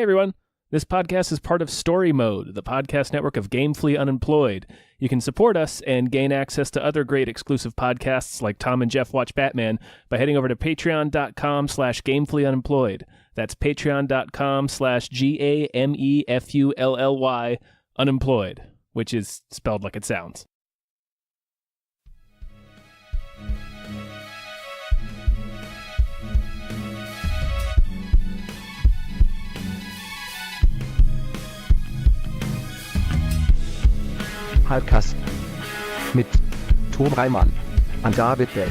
Hey everyone, this podcast is part of Story Mode, the podcast network of Gamefully Unemployed. You can support us and gain access to other great exclusive podcasts like Tom and Jeff Watch Batman by heading over to patreon.com/gamefullyunemployed. That's patreon.com/GAMEFULLY unemployed, which is spelled like it sounds. Hypecast mit Tom Reimann und David Bell.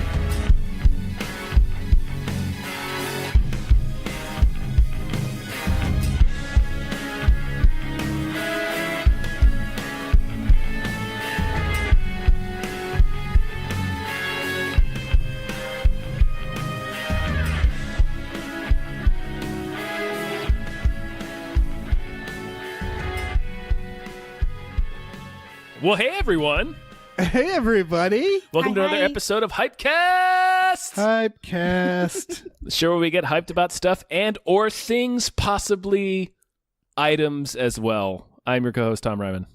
Well, hey everyone! Hey everybody! Welcome to another episode of Hypecast! Hypecast. The show where we get hyped about stuff and or things, possibly items as well. I'm your co-host, Tom Ryman.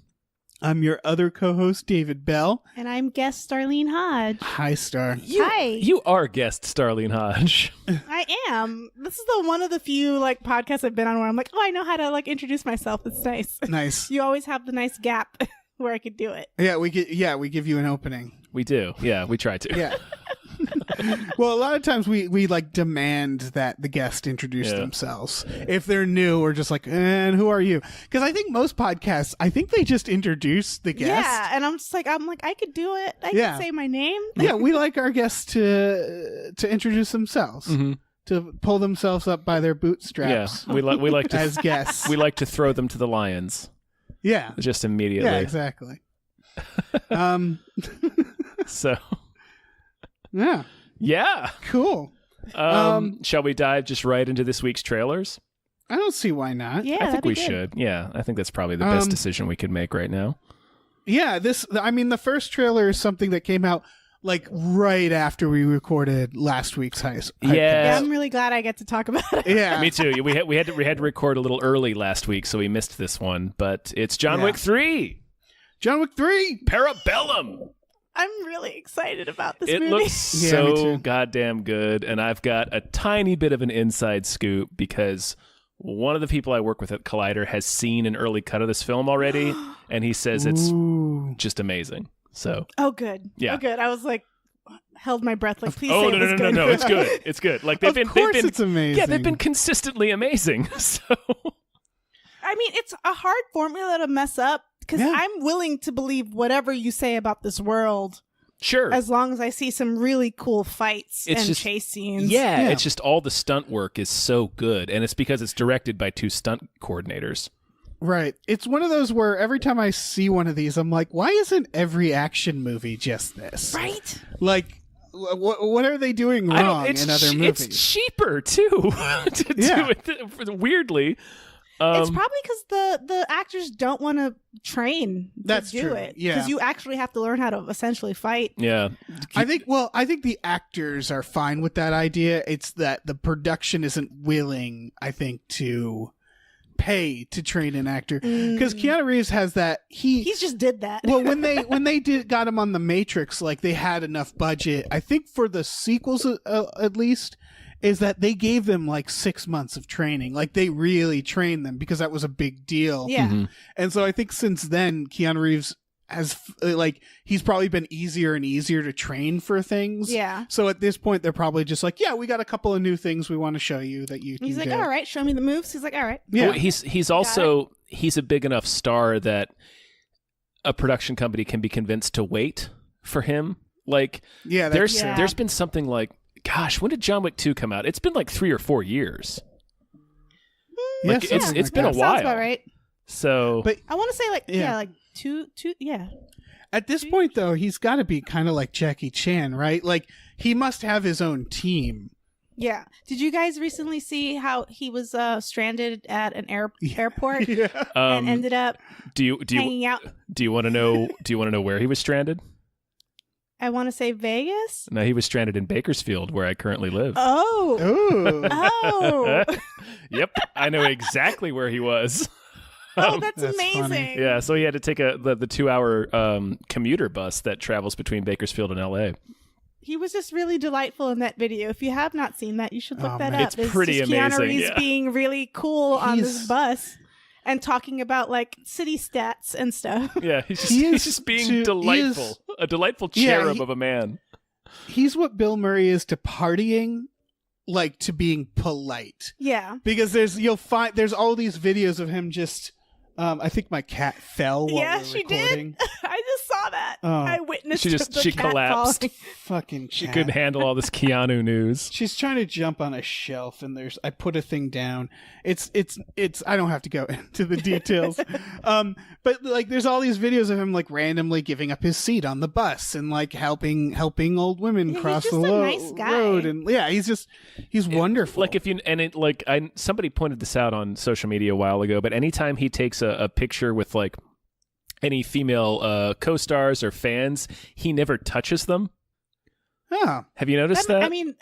I'm your other co-host, David Bell. And I'm guest Starline Hodge. Hi, Star. Hi. You are guest Starline Hodge. I am. This is one of the few podcasts I've been on where I'm like, oh, I know how to introduce myself. It's nice. Nice. You always have the nice gap where I could do it. Yeah, we give you an opening. We do. Yeah, we try to. Yeah. Well, a lot of times we demand that the guest introduce themselves. If they're new, we're just like, and who are you? Because I think most podcasts, they just introduce the guest. Yeah, and I'm like, I could do it. I could say my name. Yeah, we like our guests to introduce themselves. Mm-hmm. To pull themselves up by their bootstraps. Yeah, we like to as guests. We like to throw them to the lions. Yeah. Just immediately. Yeah, exactly. So. Yeah. Yeah. Cool. Shall we dive just right into this week's trailers? I don't see why not. Yeah, I think we good. should. Yeah, I think that's probably the best decision we could make right now. Yeah, the first trailer is something that came out right after we recorded last week's Hypecast. Yeah, I'm really glad I get to talk about it. Yeah, me too. We had to record a little early last week, so we missed this one. But it's John Wick 3. John Wick 3. Parabellum. I'm really excited about this It movie. looks me so too. goddamn good, and I've got a tiny bit of an inside scoop because one of the people I work with at Collider has seen an early cut of this film already, and he says it's just amazing. So, oh, good. Yeah. Oh, good. I was held my breath. Please oh say no, it was good. no, it's good. It's good. Of course it's amazing. Yeah, they've been consistently amazing. So, I mean, it's a hard formula to mess up because I'm willing to believe whatever you say about this world. Sure. As long as I see some really cool fights and chase scenes. Yeah, it's just all the stunt work is so good, and it's because it's directed by two stunt coordinators. Right. It's one of those where every time I see one of these, I'm like, why isn't every action movie just this? Right? What are they doing wrong in other movies? It's cheaper, too, to do it weirdly. It's probably because the actors don't want to train to do it. Yeah. Because you actually have to learn how to essentially fight. Yeah. I think the actors are fine with that idea. It's that the production isn't willing, I think, to pay to train an actor. Because Keanu Reeves has that. He just did that. Well, when they got him on The Matrix, they had enough budget. I think for the sequels, at least, is that they gave them 6 months of training. They really trained them because that was a big deal. Yeah. Mm-hmm. And so I think since then, Keanu Reeves has he's probably been easier and easier to train for things. Yeah. So at this point, they're probably just we got a couple of new things we want to show you that you can He's like, do. all right, show me the moves. He's like, all right. Yeah. Well, he's also he's a big enough star that a production company can be convinced to wait for him. There's been something gosh, when did John Wick 2 come out? It's been 3 or 4 years. It's been a while. Sounds about right. So, but I want to say two. Yeah. At this point, though, he's got to be kind of like Jackie Chan, right? He must have his own team. Yeah. Did you guys recently see how he was stranded at an airport and ended up hanging out? Do you want to know? Do you want to know where he was stranded? I want to say Vegas. No, he was stranded in Bakersfield, where I currently live. Oh. Ooh. Oh. Yep, I know exactly where he was. Oh, that's That's amazing. funny. Yeah, so he had to take the 2-hour commuter bus that travels between Bakersfield and L.A. He was just really delightful in that video. If you have not seen that, you should look that man. up. It's pretty just amazing, Keanu Reeves yeah. being really cool on He's- this bus and talking about like city stats and stuff. Yeah, he's He is just being he delightful. is- A delightful Yeah, cherub of a man. He's what Bill Murray is to partying, like to being polite. Yeah. Because there's all these videos of him just. I think my cat fell while Yeah, we were she recording. did. I just saw that. Oh. I witnessed She the cat collapsed. falling. Fucking She cat. couldn't handle all this Keanu news. She's trying to jump on a shelf, and I put a thing down. It's. I don't have to go into the details, but like, there's all these videos of him like randomly giving up his seat on the bus and like helping old women Yeah, he's cross just the a nice guy. road, and yeah, he's wonderful. Like if you somebody pointed this out on social media a while ago, but anytime he takes a picture with like any female co-stars or fans, he never touches them. Oh. Have you noticed that? I mean,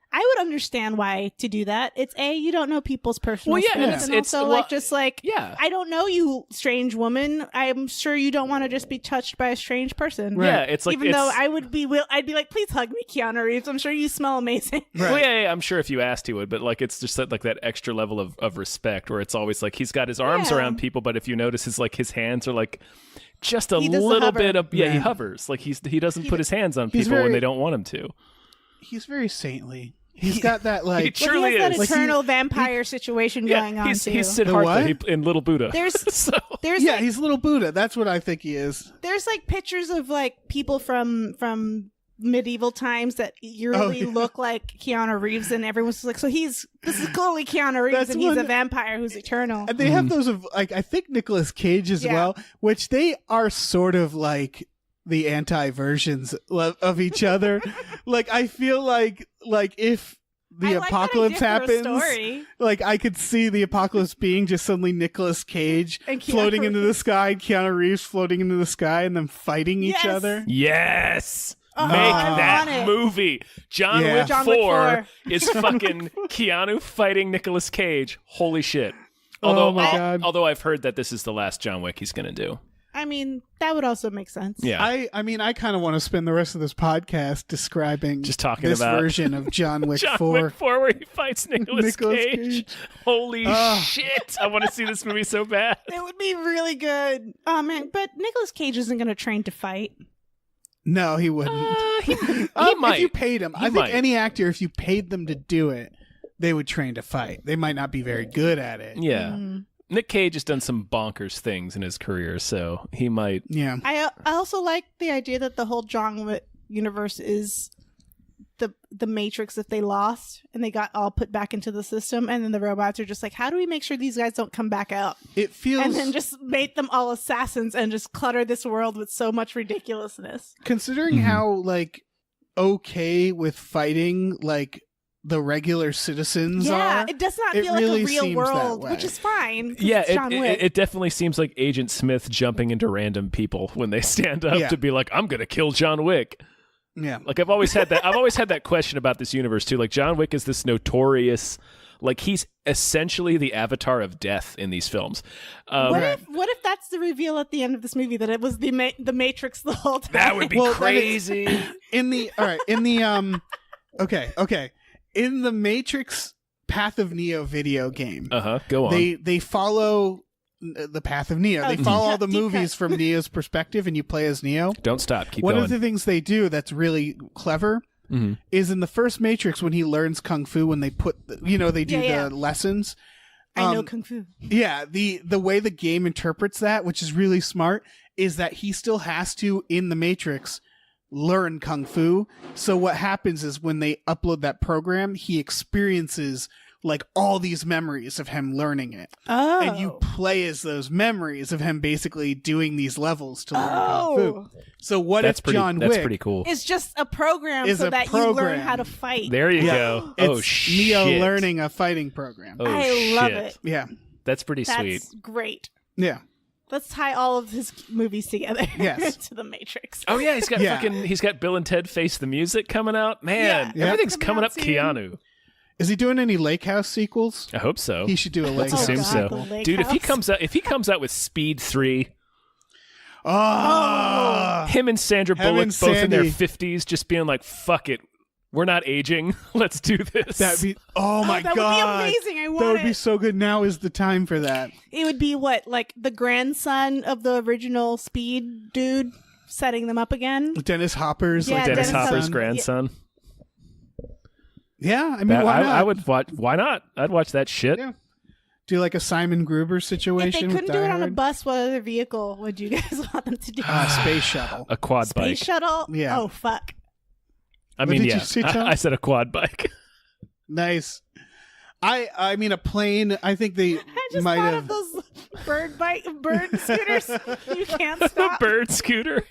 I would understand why to do that. It's you don't know people's personal Well, yeah, space, and it's- also well, like just like yeah. I don't know you, strange woman. I'm sure you don't want to just be touched by a strange person. Right. Yeah, it's like Even though I'd be like, please hug me, Keanu Reeves. I'm sure you smell amazing. Right. Well, yeah, I'm sure if you asked he would, but like it's just like that extra level of respect where it's always like he's got his arms Yeah. around people, but if you notice his hands are like just a He does the little hover. bit of he Yeah. hovers. Like he doesn't put his hands on he's people when very- they don't want him to. He's very saintly. He's got that like. He Well, truly he has is. that Like, eternal vampire situation going on he's too. Sid The Hartman what? in Little Buddha. There's so, there's Yeah, like, he's little Buddha. That's what I think he is. there's like pictures of like people from medieval times that eerily yeah. look like Keanu Reeves, and everyone's like, so this is clearly Keanu Reeves, That's and he's one- a vampire who's eternal. And they have those of like I think Nicolas Cage as Yeah. well, which they are sort of like the anti-versions of each other. Like I feel like if the I like apocalypse that idea for a happens, story. like I could see the apocalypse being just suddenly Nicolas Cage And Keanu floating into the Reeves. sky, Keanu Reeves floating into the sky, and them fighting each Yes. other. yes. Oh, Make I that want it. movie. John Yeah. Wick John Wick 4 4. is fucking Keanu fighting Nicolas Cage. Holy shit. Oh my God. Although I've heard that this is the last John Wick he's going to do. I mean, that would also make sense. Yeah. I mean, I kind of want to spend the rest of this podcast describing Just talking this about version of John Wick John 4. Wick 4 where he fights Nicolas Nicolas Cage. Cage. Holy Ugh. shit. I want to see this movie so bad. It would be really good. Oh man, but Nicolas Cage isn't going to train to fight. No, he wouldn't. He might. If you paid him, He I think might. any actor, if you paid them to do it, they would train to fight. They might not be very good at it. Yeah. Mm. Nick Cage has done some bonkers things in his career, so he might. Yeah. I also like the idea that the whole John Wick universe is the Matrix that they lost and they got all put back into the system, and then the robots are just like, how do we make sure these guys don't come back out? It feels, And then just make them all assassins and just clutter this world with so much ridiculousness. considering how, like, okay with fighting, like, the regular citizens Yeah, are. it does not it feel really like a real seems world, that way. which is fine. 'cause Yeah, it's John Wick. it definitely seems like Agent Smith jumping into random people when they stand up Yeah. to be like, I'm going to kill John Wick. Yeah. Like I've always had that question about this universe too. Like John Wick is this notorious, like he's essentially the avatar of death in these films. What if that's the reveal at the end of this movie, that it was the Matrix the whole time? That would be Well, that crazy. In the okay. In the Matrix Path of Neo video game, Go on. they follow the path of Neo. Oh, They deep follow all cut, the deep movies cut. from Neo's perspective, and you play as Neo. Don't stop. Keep One going. of the things they do that's really clever Mhm. is in the first Matrix when he learns kung fu, when they put they do Yeah. the lessons. I know Kung Fu. Yeah, the way the game interprets that, which is really smart, is that he still has to, in the Matrix, learn kung fu. So what happens is when they upload that program, he experiences like all these memories of him learning it. Oh. And you play as those memories of him basically doing these levels to learn kung fu. So what That's if pretty. John That's Wick pretty cool. It's just a program Is so a that you learn program. how to fight. There you Yeah. go. It's Oh shit. Neo learning a fighting program. Oh, I love shit. it. Yeah. That's pretty That's sweet. great. Yeah. Let's tie all of his movies together to the Matrix. Oh yeah, he's got Bill and Ted Face the Music coming out. Man, everything's coming up soon. Keanu. Is he doing any Lake House sequels? I hope so. He should do a Lake House. Let's assume so. Dude, if he comes out with Speed 3, him and Sandra Bullock both in their 50s just being like, fuck it. We're not aging. Let's do this. That'd be my God. That would be amazing. I want That would be so good. Now is the time for that. It would be like the grandson of the original Speed dude setting them up again. Dennis Hopper's Dennis Hopper's grandson. Yeah, I mean, why not? I would watch. Why not? I'd watch that shit. Yeah. Do like a Simon Gruber situation. If they couldn't do it on a bus, what other vehicle would you guys want them to do? Space shuttle. A quad bike. Space shuttle? Yeah. Oh, fuck. I mean, yeah. I said a quad bike. Nice. I mean, a plane. I think they might have of those bird scooters. You can't stop. The bird scooter.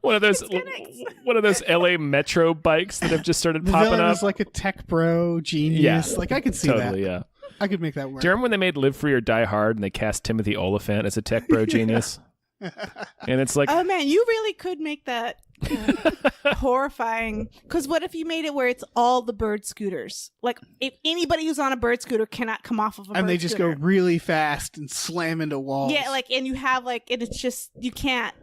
One of those LA Metro bikes that have just started popping up. Is like a tech bro genius. Yeah, like I could see that. Yeah. I could make that work. Do you remember when they made Live Free or Die Hard and they cast Timothy Olyphant as a tech bro genius? And it's like, oh man, you really could make that horrifying. Because what if you made it where it's all the bird scooters? Like, if anybody who's on a bird scooter cannot come off of a bird scooter. And they just go really fast and slam into walls. Yeah, and you have it's just you can't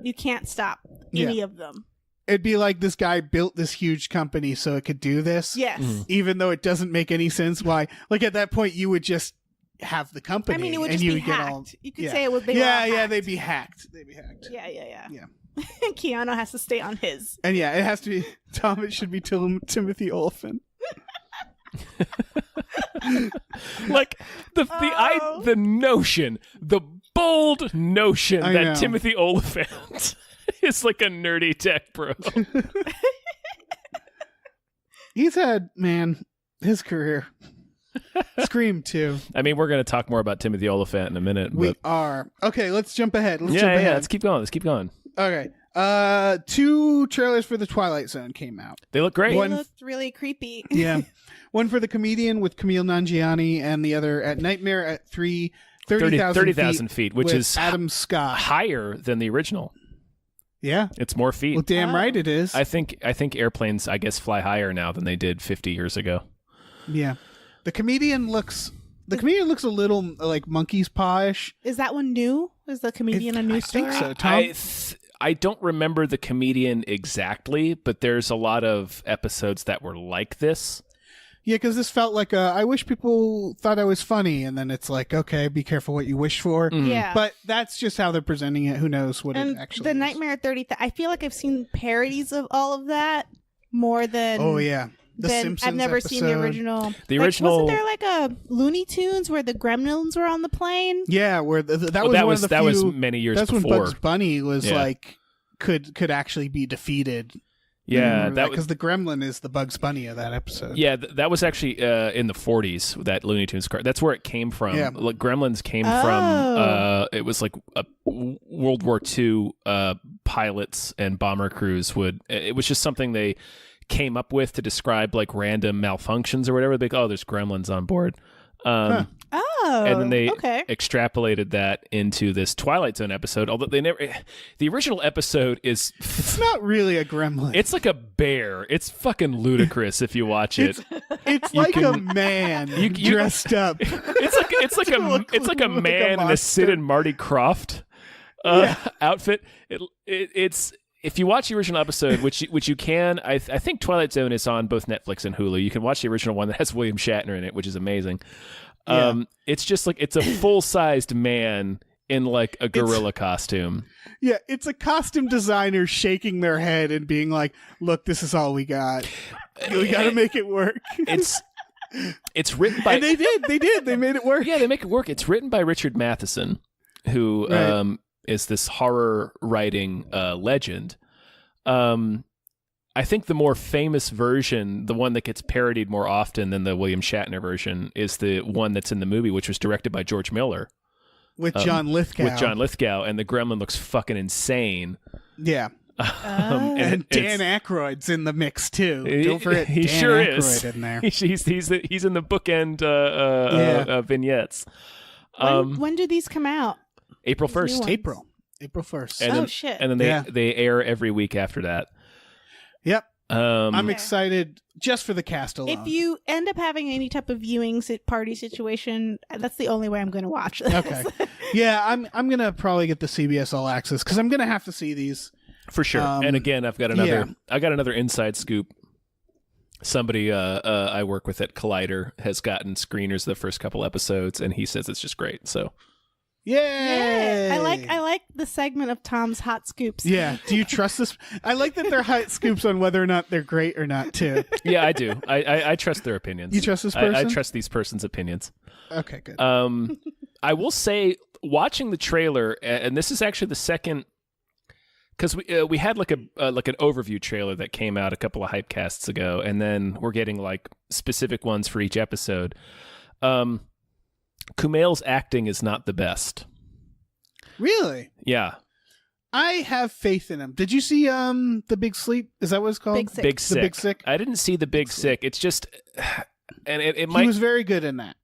stop any of them. It'd be like this guy built this huge company so it could do this. Yes. Even though it doesn't make any sense why. Like at that point you would just have the company. I mean, it would just be hacked. You could say it would be they'd be hacked. Yeah. Keanu has to stay on his. And yeah, it has to be Tom. It should be Timothy Olyphant. Like the notion, the bold notion that Timothy Olyphant is like a nerdy tech bro. He's had his career. Scream 2. I mean, we're going to talk more about Timothy Olyphant in a minute. We are. Okay, let's jump ahead. Let's keep going. Okay. 2 trailers for the Twilight Zone came out. They look great. They looked really creepy. Yeah. One for The Comedian with Camille Nanjiani, and the other at Nightmare at 30,000 feet, which is Adam Scott. Higher than the original. Yeah. It's more feet. Well, damn right it is. I think airplanes, I guess, fly higher now than they did 50 years ago. Yeah. The comedian looks a little like Monkey's Paw-ish. Is that one new? Is The Comedian a new story? I think so. Tom? I don't remember The Comedian exactly, but there's a lot of episodes that were like this. Yeah, because this felt like I wish people thought I was funny, and then it's like, okay, be careful what you wish for. Mm-hmm. Yeah. But that's just how they're presenting it. Who knows what it actually the is. Nightmare at 30, I feel like I've seen parodies of all of that more than... Oh, yeah. The Simpsons I've never episode. seen the original. Wasn't there like a Looney Tunes where the Gremlins were on the plane? Yeah, where that was many years before. That's when Bugs Bunny was like could actually be defeated. Yeah, because the Gremlin is the Bugs Bunny of that episode. Yeah, that was actually in the 40s. That Looney Tunes car. That's where it came from. Yeah. Like Gremlins came from. It was like World War II pilots and bomber crews would. It was just something they came up with to describe like random malfunctions or whatever. Like, there's gremlins on board. And then they extrapolated that into this Twilight Zone episode. Although the original episode is it's not really a gremlin. It's like a bear. It's fucking ludicrous if you watch it. It's like a man dressed up. It's like a man in a Sid and Marty Krofft outfit. It's. If you watch the original episode, which you can, I think Twilight Zone is on both Netflix and Hulu. You can watch the original one that has William Shatner in it, which is amazing. It's just like it's a full-sized man in like a gorilla costume. Yeah, it's a costume designer shaking their head and being like, "Look, this is all we got. We got to make it work." It's written by, and they did. They made it work. Yeah, they make it work. It's written by Richard Matheson, who is this horror writing legend. I think the more famous version, the one that gets parodied more often than the William Shatner version, is the one that's in the movie, which was directed by George Miller. With John Lithgow. And the gremlin looks fucking insane. Yeah. And Dan Aykroyd's in the mix, too. Don't forget he Dan sure Aykroyd is. In there. He's in the bookend vignettes. When do these come out? April 1st. April 1st. And then, shit. And then they air every week after that. Yep. I'm Okay. excited just for the cast alone. If you end up having any type of viewing party situation, that's the only way I'm going to watch this. Okay. Yeah, I'm gonna probably get the CBS All Access because I'm gonna have to see these For sure. And again, I got another inside scoop. Somebody I work with at Collider has gotten screeners the first couple episodes, and he says it's just great. So, Yay! I like the segment of Tom's hot scoops. Yeah. Do you trust this? I like that they're hot scoops on whether or not they're great or not too. yeah, I do. I trust their opinions. You trust this person? I trust these person's opinions. Okay, good. I will say, watching the trailer, and this is actually the second, because we had like an overview trailer that came out a couple of Hypecasts ago, and then we're getting like specific ones for each episode. Kumail's acting is not the best. Really? Yeah. I have faith in him. Did you see The Big Sleep? Is that what it's called? Big Sick. Big Sick. The Big Sick? I didn't see The Big Sick. It's just, and it He might. was very good in that.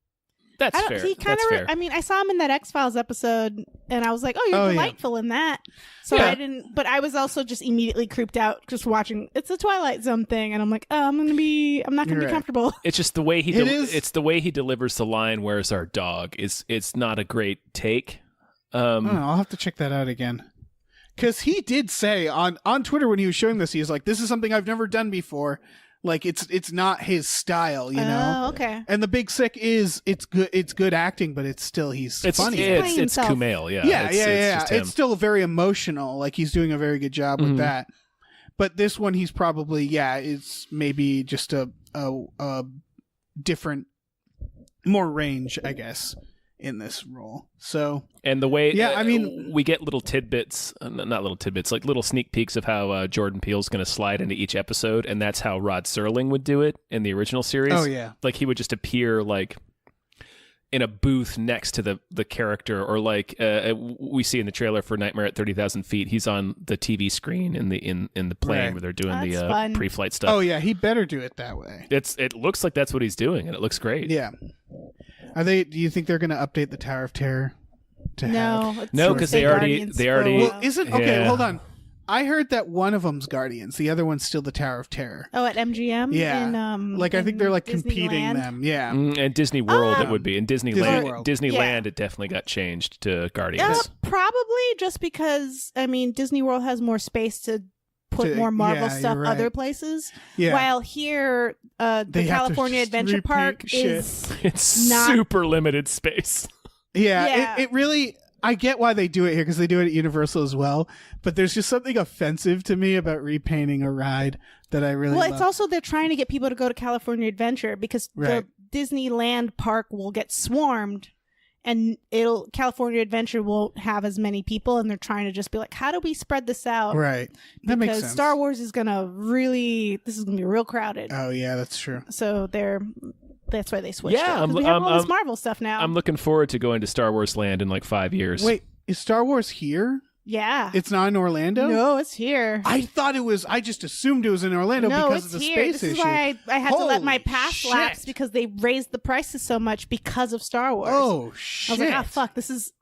That's fair. He kind That's of. fair. I mean, I saw him in that X-Files episode, and I was like, "Oh, you're delightful in that." So Yeah. I didn't. But I was also just immediately creeped out just watching. It's a Twilight Zone thing, and I'm like, "Oh, I'm not gonna be Right. comfortable." It's just the way he. It's the way he delivers the line. "Where's our dog?" It's not a great take. I don't know, I'll have to check that out again. Because he did say on Twitter when he was showing this, he was like, "This is something I've never done before." Like it's not his style, you know. Oh, okay. And The Big Sick it's good acting, but it's still he's funny. It's himself. Kumail. Yeah. Yeah, It's just him. It's still very emotional. Like he's doing a very good job with that. But this one, he's probably it's maybe just a different, more range, I guess, in this role. So And the way, I mean, we get little tidbits, not little tidbits, like little sneak peeks of how Jordan Peele's going to slide into each episode, and that's how Rod Serling would do it in the original series. Oh yeah, like he would just appear like in a booth next to the character, or like we see in the trailer for Nightmare at 30,000 Feet, he's on the TV screen in the plane Right. where they're doing That's the fun. pre-flight stuff. oh yeah, he better do it that way. It looks like that's what he's doing, and it looks great. Yeah. Do you think they're going to update the Tower of Terror? No, because they already. Well, isn't okay? Yeah. Hold on. I heard that one of them's Guardians, the other one's still the Tower of Terror. Oh, at MGM. Yeah, In, like I think they're like competing Disneyland? them. Yeah, And Disney World, it would be. In Disneyland, World. Disneyland, Yeah. it definitely got changed to Guardians. Probably just because Disney World has more space to put more Marvel stuff you're right. other places. Yeah. While here, the They have to California just Adventure repeat Park shit. is It's not- super limited space. Yeah. It really. I get why they do it here because they do it at Universal as well. But there's just something offensive to me about repainting a ride that I really. Well, love. it's also they're trying to get people to go to California Adventure because Right. the Disneyland park will get swarmed, and California Adventure won't have as many people, and they're trying to just be like, how do we spread this out? right. That makes Because sense. Star Wars is gonna this is gonna be real crowded. Oh yeah, that's true. So that's why they switched. Yeah, it. 'Cause we have all this Marvel stuff now. I'm looking forward to going to Star Wars Land in like 5 years. Wait, is Star Wars here? yeah. It's not in Orlando. No, it's here. I thought it was. I just assumed it was in Orlando No, because it's of the here. space This issue. is why I had to let my Holy pass shit. lapse because they raised the prices so much because of Star Wars. Oh I shit! was like, oh fuck, this is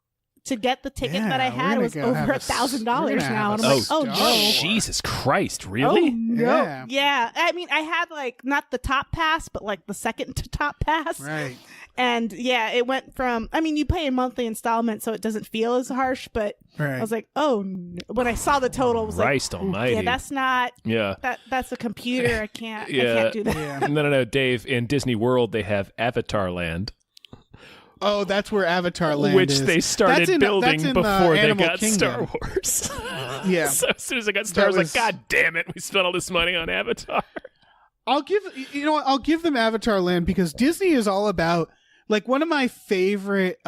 to get the ticket Yeah, that I we're had gonna was go over have a $1,000 now, and I'm Oh, like, oh Star no, Wars. Jesus Christ, really? Oh no, Yeah. yeah. I mean, I had like not the top pass, but like the second to top pass, Right. and yeah, it went from. I mean, you pay in monthly installments, so it doesn't feel as harsh, but Right. I was like, oh, no. When I saw the total, I was Christ like, almighty. yeah, that's not. Yeah. That's a computer. I can't. I Yeah. can't do that. Yeah. No, Dave. In Disney World, they have Avatar Land, Oh, that's where Avatar Land which is. they started That's in building before they Animal got Kingdom. Star Wars. Yeah. So as soon as I got Star Wars, was- like, God damn it, we spent all this money on Avatar. I'll give them Avatar Land because Disney is all about, like, one of my favorite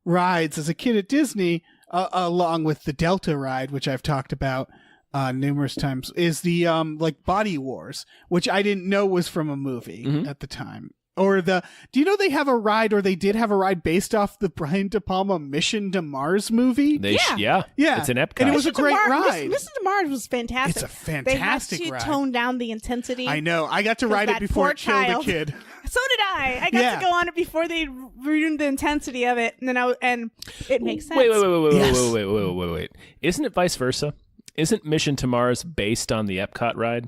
rides as a kid at Disney, along with the Delta ride, which I've talked about numerous times, is the like Body Wars, which I didn't know was from a movie at the time. Or do you know they have a ride, or they did have a ride based off the Brian De Palma Mission to Mars movie? Yeah. It's an Epcot. And it was a great ride. Mission to Mars was fantastic. It's a fantastic ride. They had to ride. tone down the intensity. I know. I got to ride it before it killed a kid. So did I. I got to go on it before they ruined the intensity of it, and then it makes sense. Wait. Isn't it vice versa? Isn't Mission to Mars based on the Epcot ride?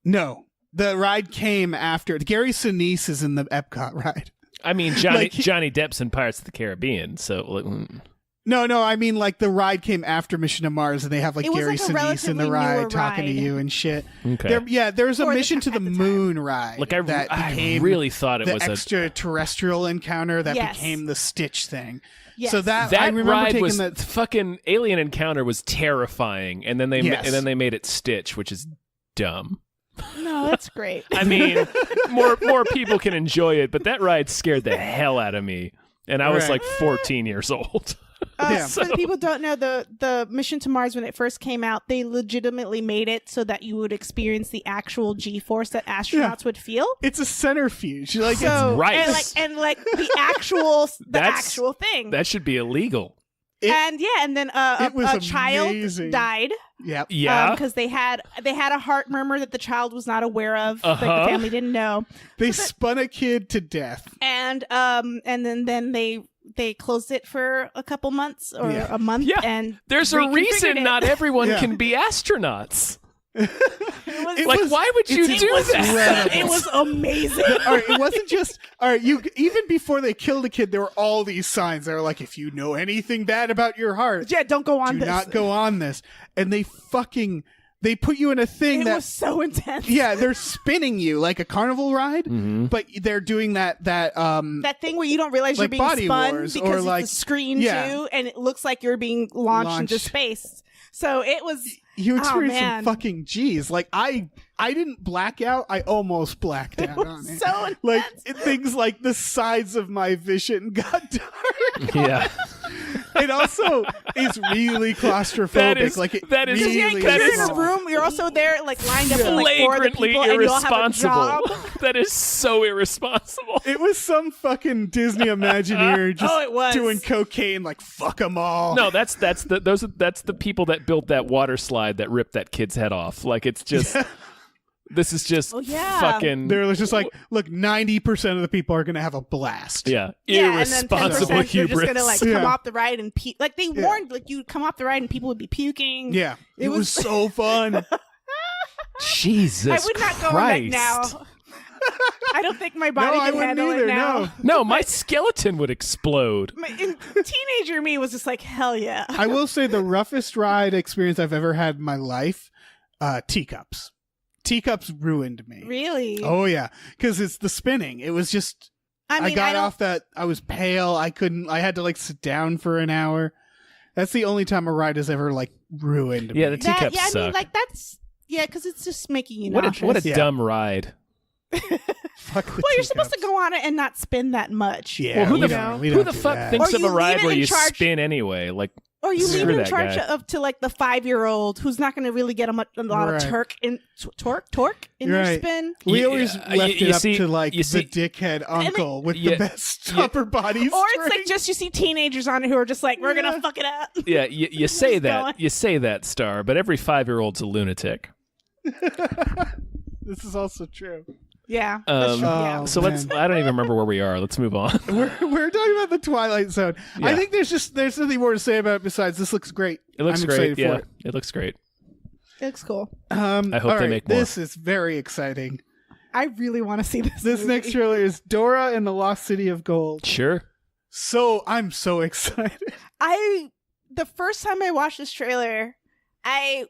No. The ride came after. Gary Sinise is in the Epcot ride. I mean, Johnny Depp's in Pirates of the Caribbean, so... No, I mean, like, the ride came after Mission to Mars, and they have, like, Gary Sinise in the ride talking to you and shit. Okay. There's a Mission to the Moon ride. Like, I really thought it was the extraterrestrial encounter that became the Stitch thing. Yes. So that I remember ride taking was that fucking alien encounter was terrifying, and then they made it Stitch, which is dumb. No, that's great. I mean, more people can enjoy it, but that ride scared the hell out of me, and I was like 14 years old. For the people who don't know, the Mission to Mars, when it first came out, they legitimately made it so that you would experience the actual G-force that astronauts would feel. It's a centrifuge. Like, so, it's right. And the actual thing. That should be illegal. And then a child died. Yep. Yeah. Because they had a heart murmur that the child was not aware of. Like the family didn't know. They spun a kid to death. And then they closed it for a couple months or a month. Yeah. And there's a reason not everyone can be astronauts. Why would you do that? It was amazing. All right, it wasn't just even before they killed a kid, there were all these signs that were like, if you know anything bad about your heart, don't go on do not go on this. And they put you in a thing that was so intense. Yeah, they're spinning you like a carnival ride, but they're doing that thing where you don't realize like you're being Body spun Wars, because or it's like a screen too, and it looks like you're being launched into space. So it was. You experienced some fucking G's. Like I didn't black out. I almost blacked out on it. So intense. Like things like the sides of my vision got dark. Yeah. It also is really claustrophobic. That is you're in a room. You're also there, like lined up with like four other people, and you all have a job. That is so irresponsible. It was some fucking Disney Imagineer just doing cocaine. Like fuck them all. No, that's the people that built that water slide that ripped that kid's head off. Like it's just. This is just fucking... They're just like, look, 90% of the people are going to have a blast. Yeah. Irresponsible and then 10% hubris. They're just going to come off the ride and puke. Like they warned, like you'd come off the ride and people would be puking. Yeah. It was so fun. Jesus I would not go on that now. I don't think my body can handle it now. No, my skeleton would explode. Teenager me was just like, hell yeah. I will say the roughest ride experience I've ever had in my life, Teacups. Teacups ruined me. Really? Oh yeah, because it's the spinning. It was just. I got off that. I was pale. I couldn't. I had to like sit down for an hour. That's the only time a ride has ever like ruined me. Yeah, the teacups suck. I mean, like that's because it's just making you nauseous. What a dumb ride. You're supposed to go on it and not spin that much. Yeah. Well, who the fuck thinks of a ride where you spin anyway? Like. Or you leave it in charge to like the 5-year-old who's not going to really get a lot of torque in their spin. We always left it up to like the dickhead uncle with the best upper body strength. Or it's like just you see teenagers on it who are just like, we're going to fuck it up. Yeah, you say that. You say that, Star, but every 5-year-old's a lunatic. This is also true. Yeah. So let's. I don't even remember where we are. Let's move on. We're talking about the Twilight Zone. Yeah. I think there's nothing more to say about it besides this looks great. It looks I'm great. Excited for it. It looks great. It looks cool. I hope they make more. This is very exciting. I really want to see this. This movie. next trailer is Dora and the Lost City of Gold. Sure. So I'm so excited. The first time I watched this trailer, I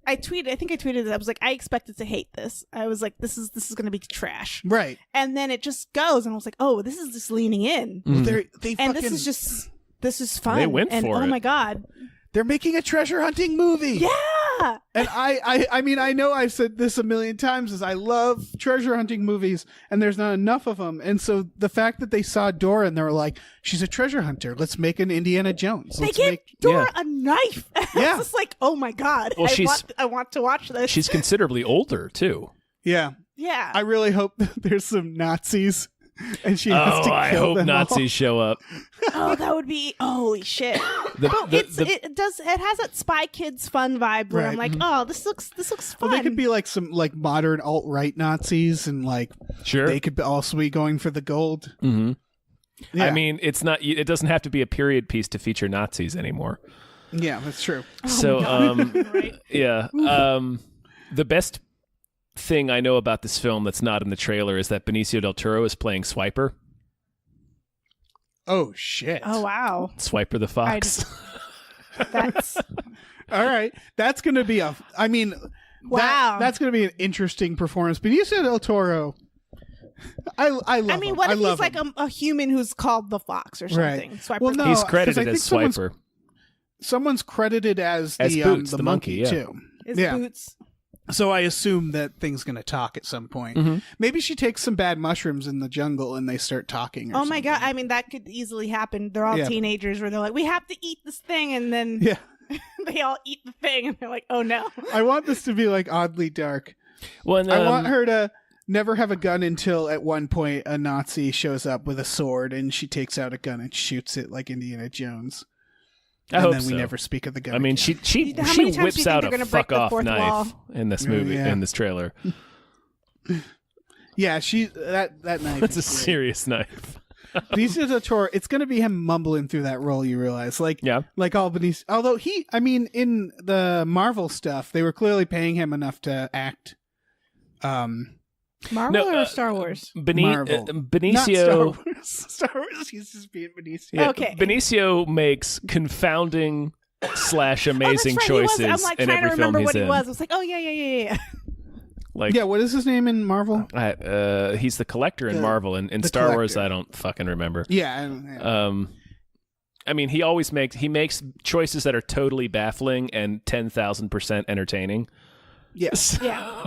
tweeted it. I was like, I expected to hate this. I was like, this is going to be trash. Right. And then it just goes, and I was like, oh, this is just leaning in. Well, this is fun. They went for it. Oh my God. They're making a treasure hunting movie. Yeah. And I mean, I know I've said this a million times, is I love treasure hunting movies, and there's not enough of them. And so the fact that they saw Dora and they were like, she's a treasure hunter. Let's make an Indiana Jones. They gave Dora a knife. Yeah. It's just like, oh my God. Well, I want to watch this. She's considerably older too. Yeah. Yeah. I really hope that there's some Nazis And she has to kill I hope them Nazis all. show up. Oh, that would be holy shit. It has that Spy Kids fun vibe where I'm like, oh, this looks fun. Well, they could be like some like modern alt-right Nazis, and like they could also be going for the gold. Mm-hmm. Yeah. I mean, it doesn't have to be a period piece to feature Nazis anymore. Yeah, that's true. So, Right. yeah. The best thing I know about this film that's not in the trailer is that Benicio del Toro is playing Swiper. Oh shit! Oh wow! Swiper the Fox. That's all right. That's gonna be a. I mean, wow. That's gonna be an interesting performance. Benicio del Toro. I love. I mean, him. what I if love he's like a human who's called the Fox or something? Right. Swiper Well, no, He's 'cause credited I think as Swiper. Someone's credited as the Boots, the the monkey yeah. too. His yeah. boots. So I assume that thing's gonna talk at some point. Mm-hmm. Maybe she takes some bad mushrooms in the jungle and they start talking. Or Oh my something. god! I mean, that could easily happen. They're all teenagers where they're like, "We have to eat this thing," and then they all eat the thing, and they're like, "Oh no!" I want this to be like oddly dark. Well, and, I want her to never have a gun until at one point a Nazi shows up with a sword and she takes out a gun and shoots it like Indiana Jones. I hope then we so. never speak of the gun. I mean, again. she How many times do whips you think out they're a gonna break fuck the off fourth knife wall? in this movie, in this trailer. Yeah, that knife. It's a is great. serious knife. Benicio del Toro, it's going to be him mumbling through that role. You realize, like Benicio. Although in the Marvel stuff, they were clearly paying him enough to act. Marvel or Star Wars? Marvel. Benicio. Not Star Wars. Star Wars. He's just being Benicio. Yeah, Okay. Benicio makes confounding / amazing that's right. choices I'm like in trying every to film remember he's what in. he was. I was like, oh yeah. Like, Yeah, what is his name in Marvel? he's the Collector in Marvel, and in the Star Wars, Collector. I don't fucking remember. Yeah. I mean, he makes choices that are totally baffling and 10,000% entertaining. Yes. Yeah.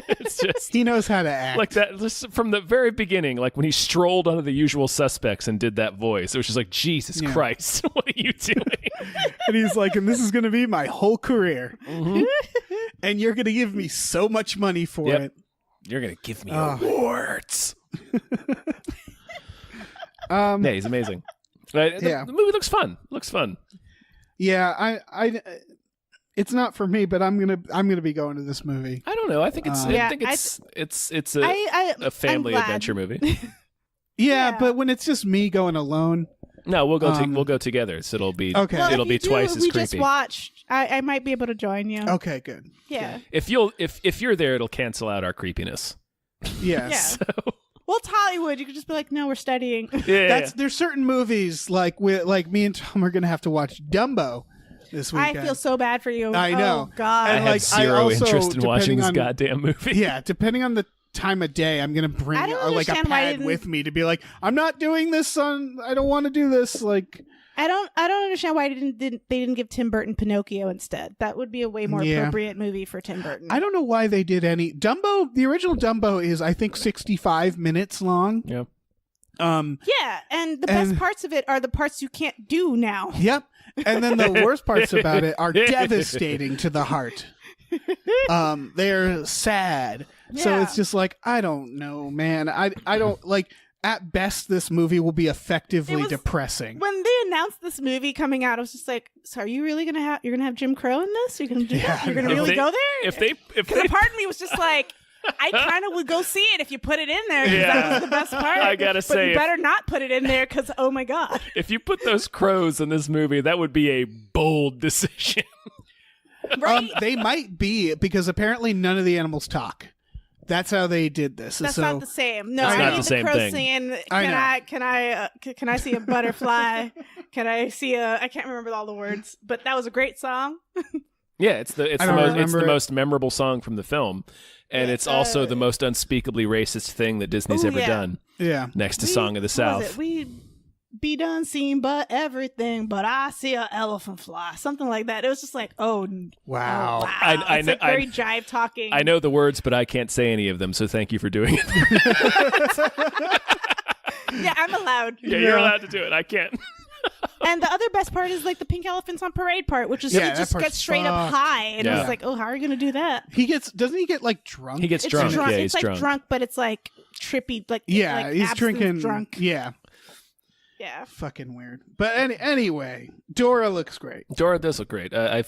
It's just He knows how to act. like that just from the very beginning, like when he strolled onto The Usual Suspects and did that voice. It was just like, Jesus Christ, what are you doing? And he's like, and this is going to be my whole career. Mm-hmm. And you're going to give me so much money for it. You're gonna give me awards. Yeah, he's amazing. The movie looks fun. Yeah, I it's not for me, but I'm gonna be going to this movie. I don't know. I think it's a family adventure movie. Yeah, but when it's just me going alone, no, we'll go together. So it'll be okay. Well, it'll be twice as we creepy. just watched. I might be able to join you. Okay, good. Yeah. If you're there, it'll cancel out our creepiness. Yes. Yeah. Well, it's Hollywood. You could just be like, no, we're studying. There's certain movies like me and Tom are gonna have to watch Dumbo this weekend. I feel so bad for you. I know. Oh, God. I have zero interest in watching this on- goddamn movie. Yeah, depending on the time of day, I'm gonna bring I don't like a understand why I pad didn't- with me to be like, I'm not doing this on. I don't want to do this. Like, I don't understand why they didn't give Tim Burton Pinocchio instead. That would be a way more appropriate movie for Tim Burton. I don't know why they did any Dumbo. The original Dumbo is, I think, 65 minutes long. Yeah. Yeah, and the best parts of it are the parts you can't do now. Yep. And then the worst parts about it are devastating to the heart. They're sad. So Yeah. it's just like, I don't know, man. I don't like. At best, this movie will be effectively depressing. When they announced this movie coming out, I was just like, "So are you really gonna have Jim Crow in this? You're gonna do that? You're gonna really go there?" Because a part of me was just like, I kind of would go see it if you put it in there. 'Cause that was the best part. I gotta but say, you better not put it in there because oh my god, if you put those crows in this movie, that would be a bold decision. right? They might be, because apparently none of the animals talk. That's how they did this. That's so, not the same. No, It's I not need the same crow thing. singing. I Can I see a butterfly? Can I see a? I can't remember all the words, but that was a great song. Yeah, it's the most memorable song from the film, and it's also the most unspeakably racist thing that Disney's ever done. Yeah. Next to Song of the What was South. it? We be done seen but everything, but I see an elephant fly, something like that. It was just like, Wow. wow. I It's know- like very jive talking. I know the words, but I can't say any of them, so thank you for doing it. Yeah, I'm allowed. Yeah, you're allowed to do it. I can't. And the other best part is like the pink elephants on parade part, which is Yeah, he that just part's gets straight up fucked. high, and Yeah. it's like, oh, how are you gonna do that? Doesn't he get like drunk? He gets It's drunk. drunk. Yeah, It's he's like drunk, but it's like trippy, like he's drinking drunk. Yeah. Fucking weird. But anyway, Dora looks great. Dora does look great. I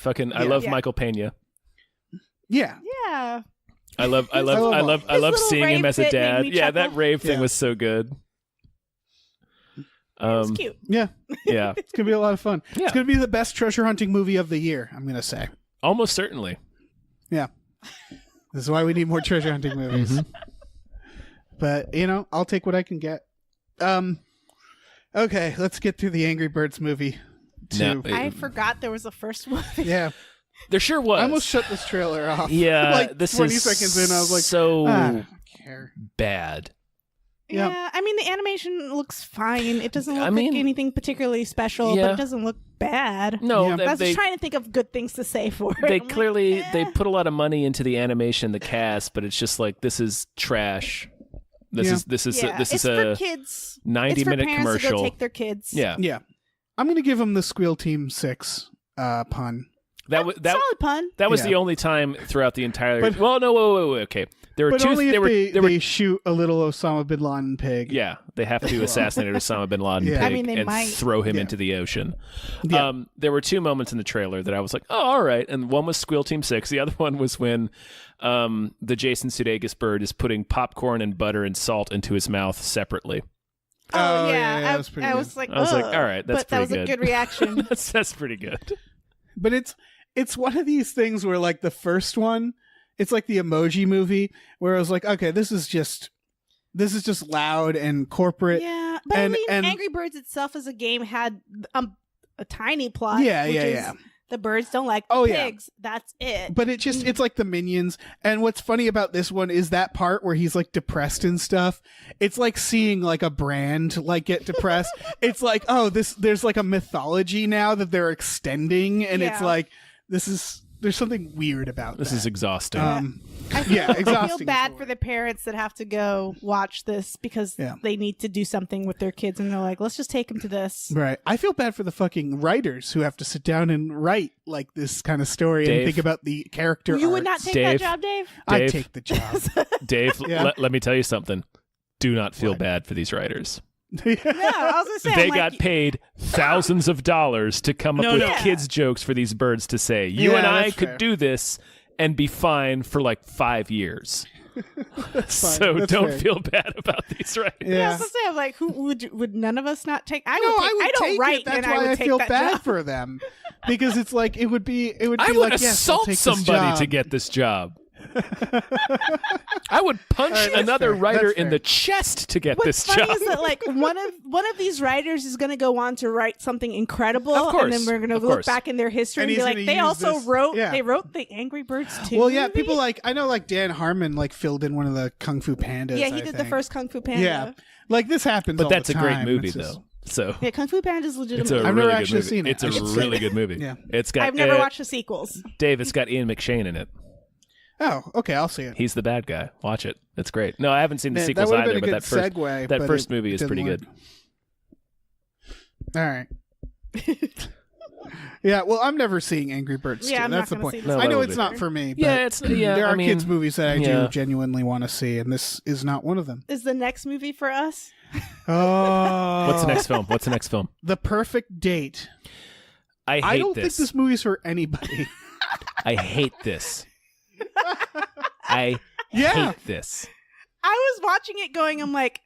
love Michael Pena. Yeah. Yeah. I love seeing him as a dad. Yeah, chuckle. that rave thing was so good. It's cute. Yeah. Yeah. It's going to be a lot of fun. Yeah. It's going to be the best treasure hunting movie of the year, I'm going to say. Almost certainly. Yeah. This is why we need more treasure hunting movies. Mm-hmm. But, I'll take what I can get. Okay, let's get through the Angry Birds movie. I forgot there was a first one. Yeah. There sure was. I almost shut this trailer off. Yeah. Like this 20 is seconds in, I was like, so I don't care. bad. Yep. Yeah, I mean, the animation looks fine. It doesn't look like anything particularly special, but it doesn't look bad. No, Yeah. I was just trying to think of good things to say for it. They I'm clearly like, they put a lot of money into the animation, the cast, but it's just like, this is trash. This is it's a for kids. 90-minute parents commercial. To go take their kids. Yeah. I'm going to give him the Squeal Team 6 pun. That solid pun. That was the only time throughout the entire. Wait. Okay. There were but two. Only if they they shoot a little Osama bin Laden pig. Yeah, they have to assassinate Osama bin Laden pig they and might. throw him into the ocean. Yeah. There were two moments in the trailer that I was like, oh, all right. And one was Squeal Team 6. The other one was when the Jason Sudeikis bird is putting popcorn and butter and salt into his mouth separately. Oh yeah, that was pretty I good. was like, all right, that's but that was pretty a good reaction. that's pretty good. But it's one of these things where, like, the first one, it's like the Emoji Movie, where I was like, okay, this is just loud and corporate. Yeah, but and Angry Birds itself as a game had a tiny plot. Yeah. The birds don't like pigs. That's it. But it's like the Minions. And what's funny about this one is that part where he's like depressed and stuff. It's like seeing like a brand like get depressed. It's like, there's like a mythology now that they're extending, and it's like there's something weird about this. That. Is exhausting. Exhausting. I feel bad for the parents that have to go watch this because they need to do something with their kids, and they're like, let's just take them to this. Right. I feel bad for the fucking writers who have to sit down and write like this kind of story and think about the character. You would not take that job, Dave? I'd take the job. Dave, let me tell you something. Do not feel bad for these writers. No, I was gonna say they got paid thousands of dollars to come up with kids' jokes for these birds to say. You and I could do this and be fine for like 5 years. So don't feel bad about these writers. Yeah, I was gonna say, I'm like, who would none of us not take? I don't take write, it. That's and why I would feel take bad job. for them, because it's like it would be I like, would yes, assault somebody to get this job. I would punch another writer in the chest to get this job. What's funny is that like one of these writers is going to go on to write something incredible, and then we're going to look back in their history and be like, they also wrote the Angry Birds too. Well, yeah, people like I know like Dan Harmon like filled in one of the Kung Fu Pandas. Yeah, he did the first Kung Fu Panda. Yeah, like this happens. But all that's the a great time. movie, It's just- though. So yeah, Kung Fu Panda is legitimate. I've never actually seen it. It's a really good movie. Yeah, it's got. I've never watched the sequels. Dave, it's got Ian McShane in it. Oh, okay, I'll see it. He's the bad guy. Watch it. It's great. No, I haven't seen the sequels either, but that first movie is pretty good. All right. Yeah, well, I'm never seeing Angry Birds 2. I'm That's not the point. No, I know it's not for me, but there are kids' movies that I do genuinely want to see, and this is not one of them. Is the next movie for us? Oh. What's the next film? The Perfect Date. I don't think this movie's for anybody. I hate this. I hate this. I was watching it going, I'm like,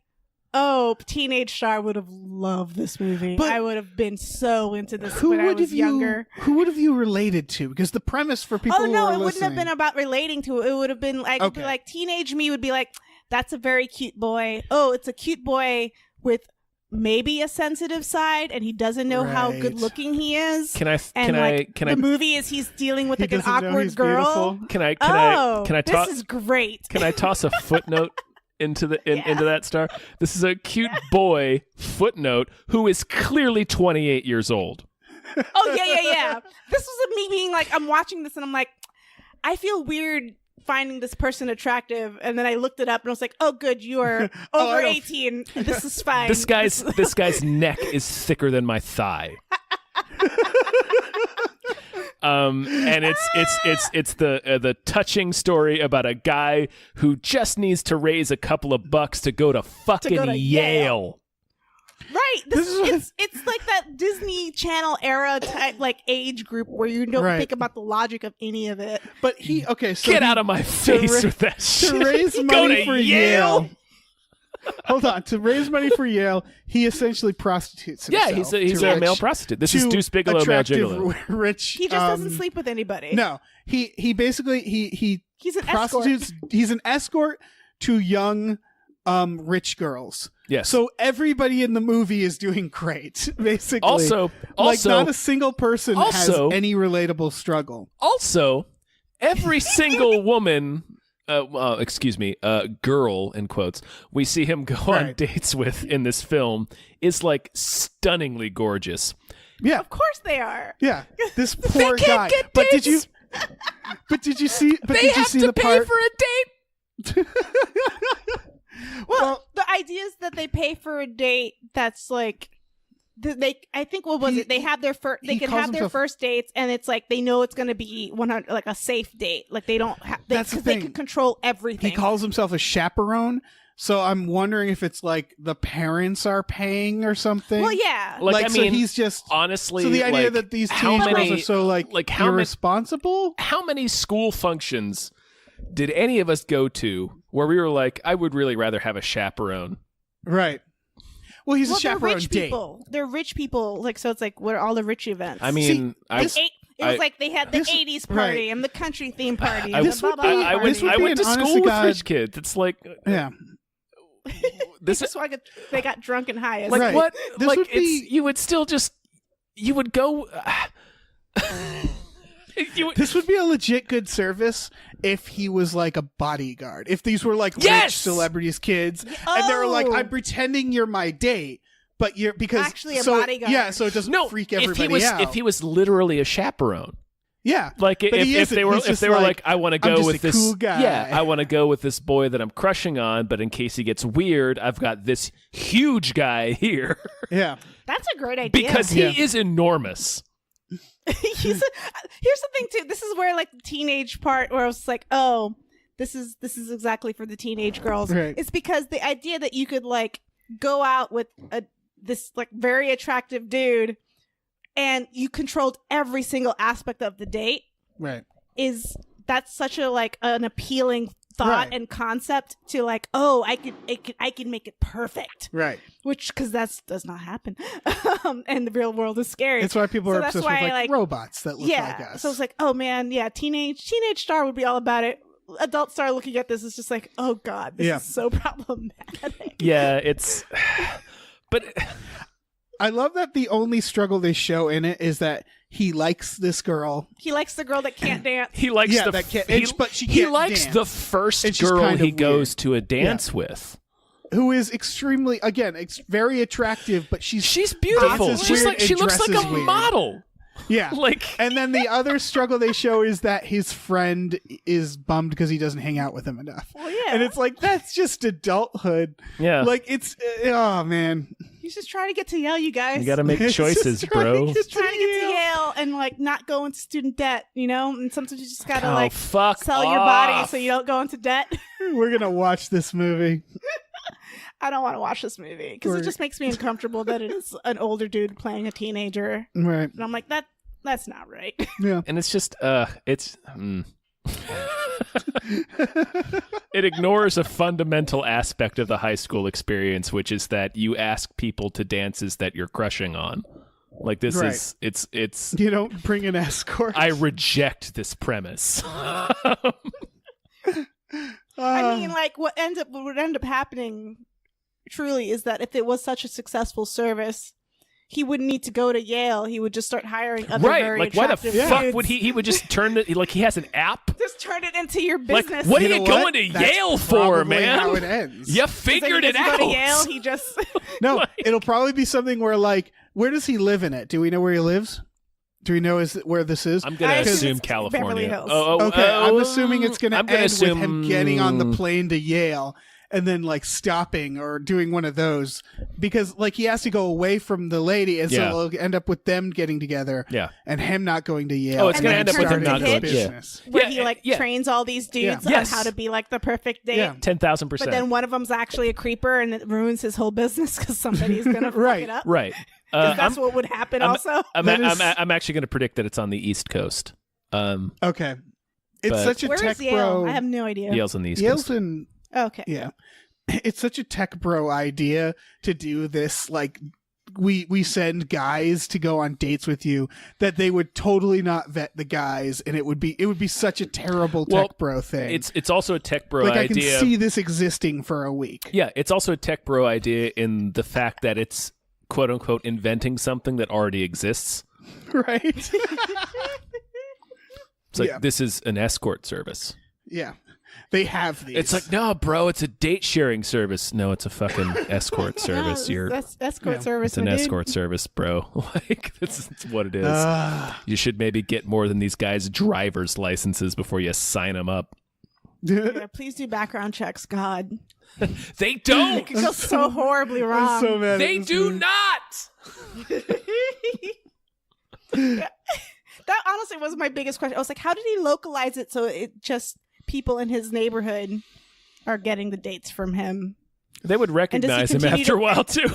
oh, teenage Star would have loved this movie. But I would have been so into this when I was younger. Who would have you related to? Because the premise for people who are it wouldn't have listening... been about relating to it. It would have been like, it'd be like teenage me would be like, that's a very cute boy. Oh, it's a cute boy with maybe a sensitive side, and he doesn't know how good looking he is. The movie is he's dealing with like an awkward girl. Beautiful. Can I toss? This is great. Can I toss a footnote into that star? This is a cute boy footnote who is clearly 28 years old. Oh yeah. This was me being like, I'm watching this and I'm like, I feel weird finding this person attractive, and then I looked it up and I was like, oh good, you are over 18. This is fine. This guy's neck is thicker than my thigh. And it's the touching story about a guy who just needs to raise a couple of bucks to go to fucking Yale. Right. It's like that Disney Channel era type, like age group where you don't think about the logic of any of it. But so get out of my face with that shit. To raise money for Yale. Hold on. To raise money for Yale, he essentially prostitutes himself. Yeah, he's a male prostitute. This is Deuce Bigelow, male gigolo. Rich. He just doesn't sleep with anybody. No, he basically he's an prostitutes. escort. He's an escort to young, rich girls. Yes. So everybody in the movie is doing great. Basically, also, not a single person has any relatable struggle. Also, every single woman. Girl in quotes, we see him go on dates with in this film is like stunningly gorgeous. Yeah, of course they are. Yeah, this poor guy. But did you see? But did you see the part? Pay for a date. Well, the idea is that they pay for a date that's like. I think what was it? They have their first. They can have their first dates, and it's like they know it's going to be 100, like a safe date. Like they don't have. That's the thing. They can control everything. He calls himself a chaperone, so I'm wondering if it's like the parents are paying or something. Well, yeah. Like I mean, so he's just honestly. So the idea that these teenage girls are so like irresponsible. How many school functions did any of us go to where we were like, I would really rather have a chaperone? Right. Well, he's a chaperone they're rich date. People. They're rich people. Like, so it's like, what are all the rich events? I mean, it was like they had the 80s party and the country theme party. I went to school with rich kids. It's like, yeah. They got drunk and high. Like what? Like you would still just you would go. This would be a legit good service if he was like a bodyguard. If these were like rich celebrities' kids, and they were like, "I'm pretending you're my date, but you're because actually a bodyguard." Yeah, so it doesn't freak everybody out. If he was literally a chaperone, yeah, like if they were like, "I want to go with this cool guy. Yeah, I want to go with this boy that I'm crushing on, but in case he gets weird, I've got this huge guy here." Yeah, that's a great idea because he is enormous. Here's the thing too. This is where like the teenage part where I was like, oh, this is exactly for the teenage girls. Right. It's because the idea that you could like go out with this like very attractive dude and you controlled every single aspect of the date. Right. That's such a like an appealing thought and concept to like, oh, I can make it perfect. Right. Which, because that does not happen. And the real world is scary. That's why people are obsessed with like robots that look like us. So it's like, oh man, yeah, teenage star would be all about it. Adult star looking at this is just like, oh god, this is so problematic. Yeah, it's but I love that the only struggle they show in it is that he likes this girl. He likes the girl that can't dance. He likes but she can't he likes dance. the first girl he goes to a dance with. Who is extremely, again, very attractive, but she's beautiful. She looks like a model. Yeah. And then the other struggle they show is that his friend is bummed because he doesn't hang out with him enough. Well, yeah. And it's like, that's just adulthood. Yeah. Like, it's, oh, man. He's just trying to get to Yale, you guys. You got to make choices, bro. Just trying to get to Yale and, like, not go into student debt, you know? And sometimes you just got to, sell your body so you don't go into debt. We're going to watch this movie. I don't want to watch this movie because it just makes me uncomfortable that it is an older dude playing a teenager. Right. And I'm like, that's not right. Yeah. And it's just, it ignores a fundamental aspect of the high school experience, which is that you ask people to dances that you're crushing on. Like this is, it's. You don't bring an escort. I reject this premise. I mean, like what would end up happening truly is that if it was such a successful service, he wouldn't need to go to Yale. He would just start hiring other very like why the attractive fuck dudes. would he would just turn it like he has an app? Just turn it into your business. Like, what are you going to Yale for, man? How it ends. You figured it out. Go to Yale, he just no. It'll probably be something where like, where does he live in it? Do we know where he lives? Do we know where this is? I'm going to assume California. Beverly Hills. Okay, I'm assuming it's going to end with him getting on the plane to Yale. and then like stopping or doing one of those because like he has to go away from the lady, and so it'll end up with them getting together. Yeah, and him not going to Yale. Oh, it's going to end up with him not going. Business. Where he trains all these dudes on how to be like the perfect date. Yeah. 10,000%. But then one of them's actually a creeper, and it ruins his whole business because somebody's going to fuck it up. Right. That's what would happen. I'm actually going to predict that it's on the East Coast. Okay. It's such a where tech is Yale? bro. I have no idea. Yale's on the East Yale's Coast. Okay. Yeah. It's such a tech bro idea to do this. Like, we send guys to go on dates with you that they would totally not vet the guys, and it would be such a terrible tech bro thing. It's also a tech bro idea. I can see this existing for a week. Yeah, it's also a tech bro idea in the fact that it's quote unquote inventing something that already exists. Right. It's like, this is an escort service. Yeah. They have these. It's like, no, bro, it's a date sharing service. No, it's a fucking escort service. That's escort service. It's an escort service, bro. Like, that's what it is. You should maybe get more than these guys' driver's licenses before you sign them up. Yeah, please do background checks, God. They don't. It goes so horribly wrong. I'm so mad they do not. That honestly was my biggest question. I was like, how did he localize it so it just people in his neighborhood are getting the dates from him? They would recognize him after a while too.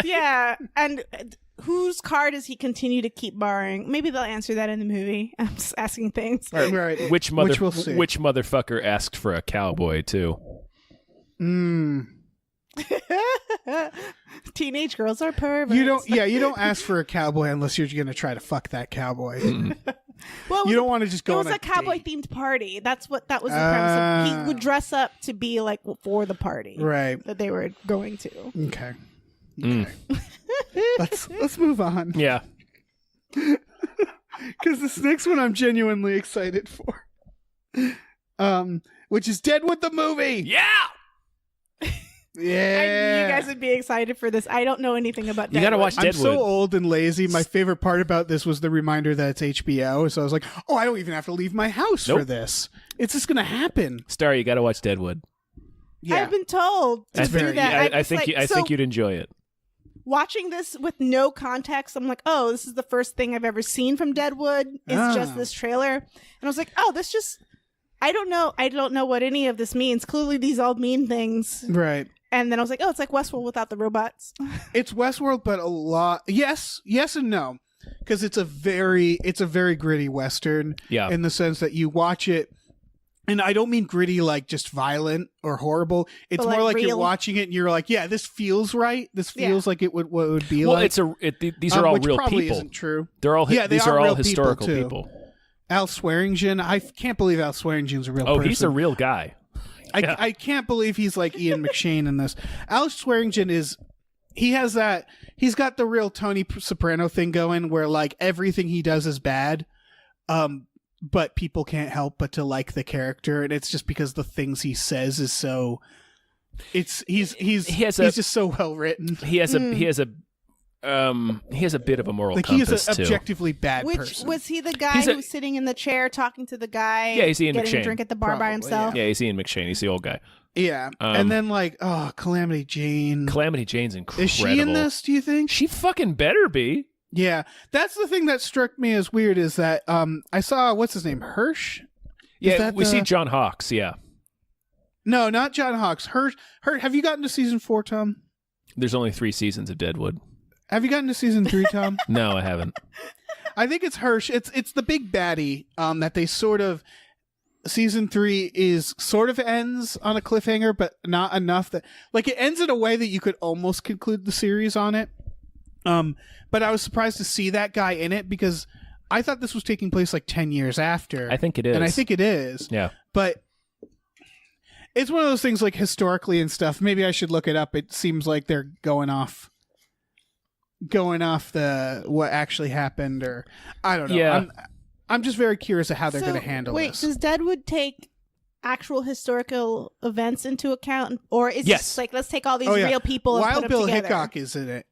Yeah, and whose car does he continue to keep borrowing? Maybe they'll answer that in the movie. I'm just asking things. Right. Which motherfucker asked for a cowboy too? Teenage girls are perverts. You don't ask for a cowboy unless you're going to try to fuck that cowboy. Well, you don't want to just go. It was a cowboy themed party. That was the premise. He would dress up to be like for the party, right? That they were going to. Okay. Let's move on. Yeah. Because this next one I'm genuinely excited for. Which is Deadwood the movie. Yeah. Yeah. I knew you guys would be excited for this. I don't know anything about Deadwood. You gotta watch Deadwood. I'm so old and lazy. My favorite part about this was the reminder that it's HBO. So I was like, oh, I don't even have to leave my house for this. It's just gonna happen. Star, you gotta watch Deadwood. Yeah. I've been told to do that. I think you'd enjoy it. Watching this with no context, I'm like, oh, this is the first thing I've ever seen from Deadwood. It's just this trailer. And I was like, oh, this just... I don't know what any of this means. Clearly, these all mean things. Right. And then I was like, oh, it's like Westworld without the robots. It's Westworld, but a lot... Yes and no. Because it's a very gritty Western. Yeah. In the sense that you watch it, and I don't mean gritty like just violent or horrible. It's more like you're watching it and you're like, yeah, this feels right. This feels like what it would be like. These are all which real probably people. Isn't true. They're all these are all historical people. Al Swearingen. I can't believe Al Swearingen's a real person. Oh, he's a real guy. I can't believe he's like Ian McShane in this. Al Swearingen he's got the real Tony Soprano thing going where like everything he does is bad. But people can't help but to like the character, and it's just because the things he says is so. He's just so well written. He has a bit of a moral compass, he is an objectively bad person. Which was he the guy who was sitting in the chair talking to the guy? Yeah, he's Ian getting McShane. A drink at the bar by himself. Yeah, he's Ian McShane. He's the old guy. Yeah, and then like Calamity Jane. Calamity Jane's incredible. Is she in this? Do you think she fucking better be? Yeah, that's the thing that struck me as weird is that I saw what's his name, Hirsch. Yeah, we see John Hawkes. Yeah, no, not John Hawkes. Hirsch. Have you gotten to season 4, Tom? There's only 3 seasons of Deadwood. Have you gotten to season 3, Tom? No, I haven't. I think it's Hirsch. It's the big baddie that they sort of. Season 3 is sort of ends on a cliffhanger, but not enough that like it ends in a way that you could almost conclude the series on it. But I was surprised to see that guy in it because I thought this was taking place like 10 years after. I think it is. And I think it is. Yeah. But it's one of those things like historically and stuff. Maybe I should look it up. It seems like they're going off the what actually happened, or I don't know. Yeah. I'm just very curious of how they're going to handle this. Wait, does Deadwood take actual historical events into account, or is it just like let's take all these real people and Wild put Bill them together? Hickok is in it.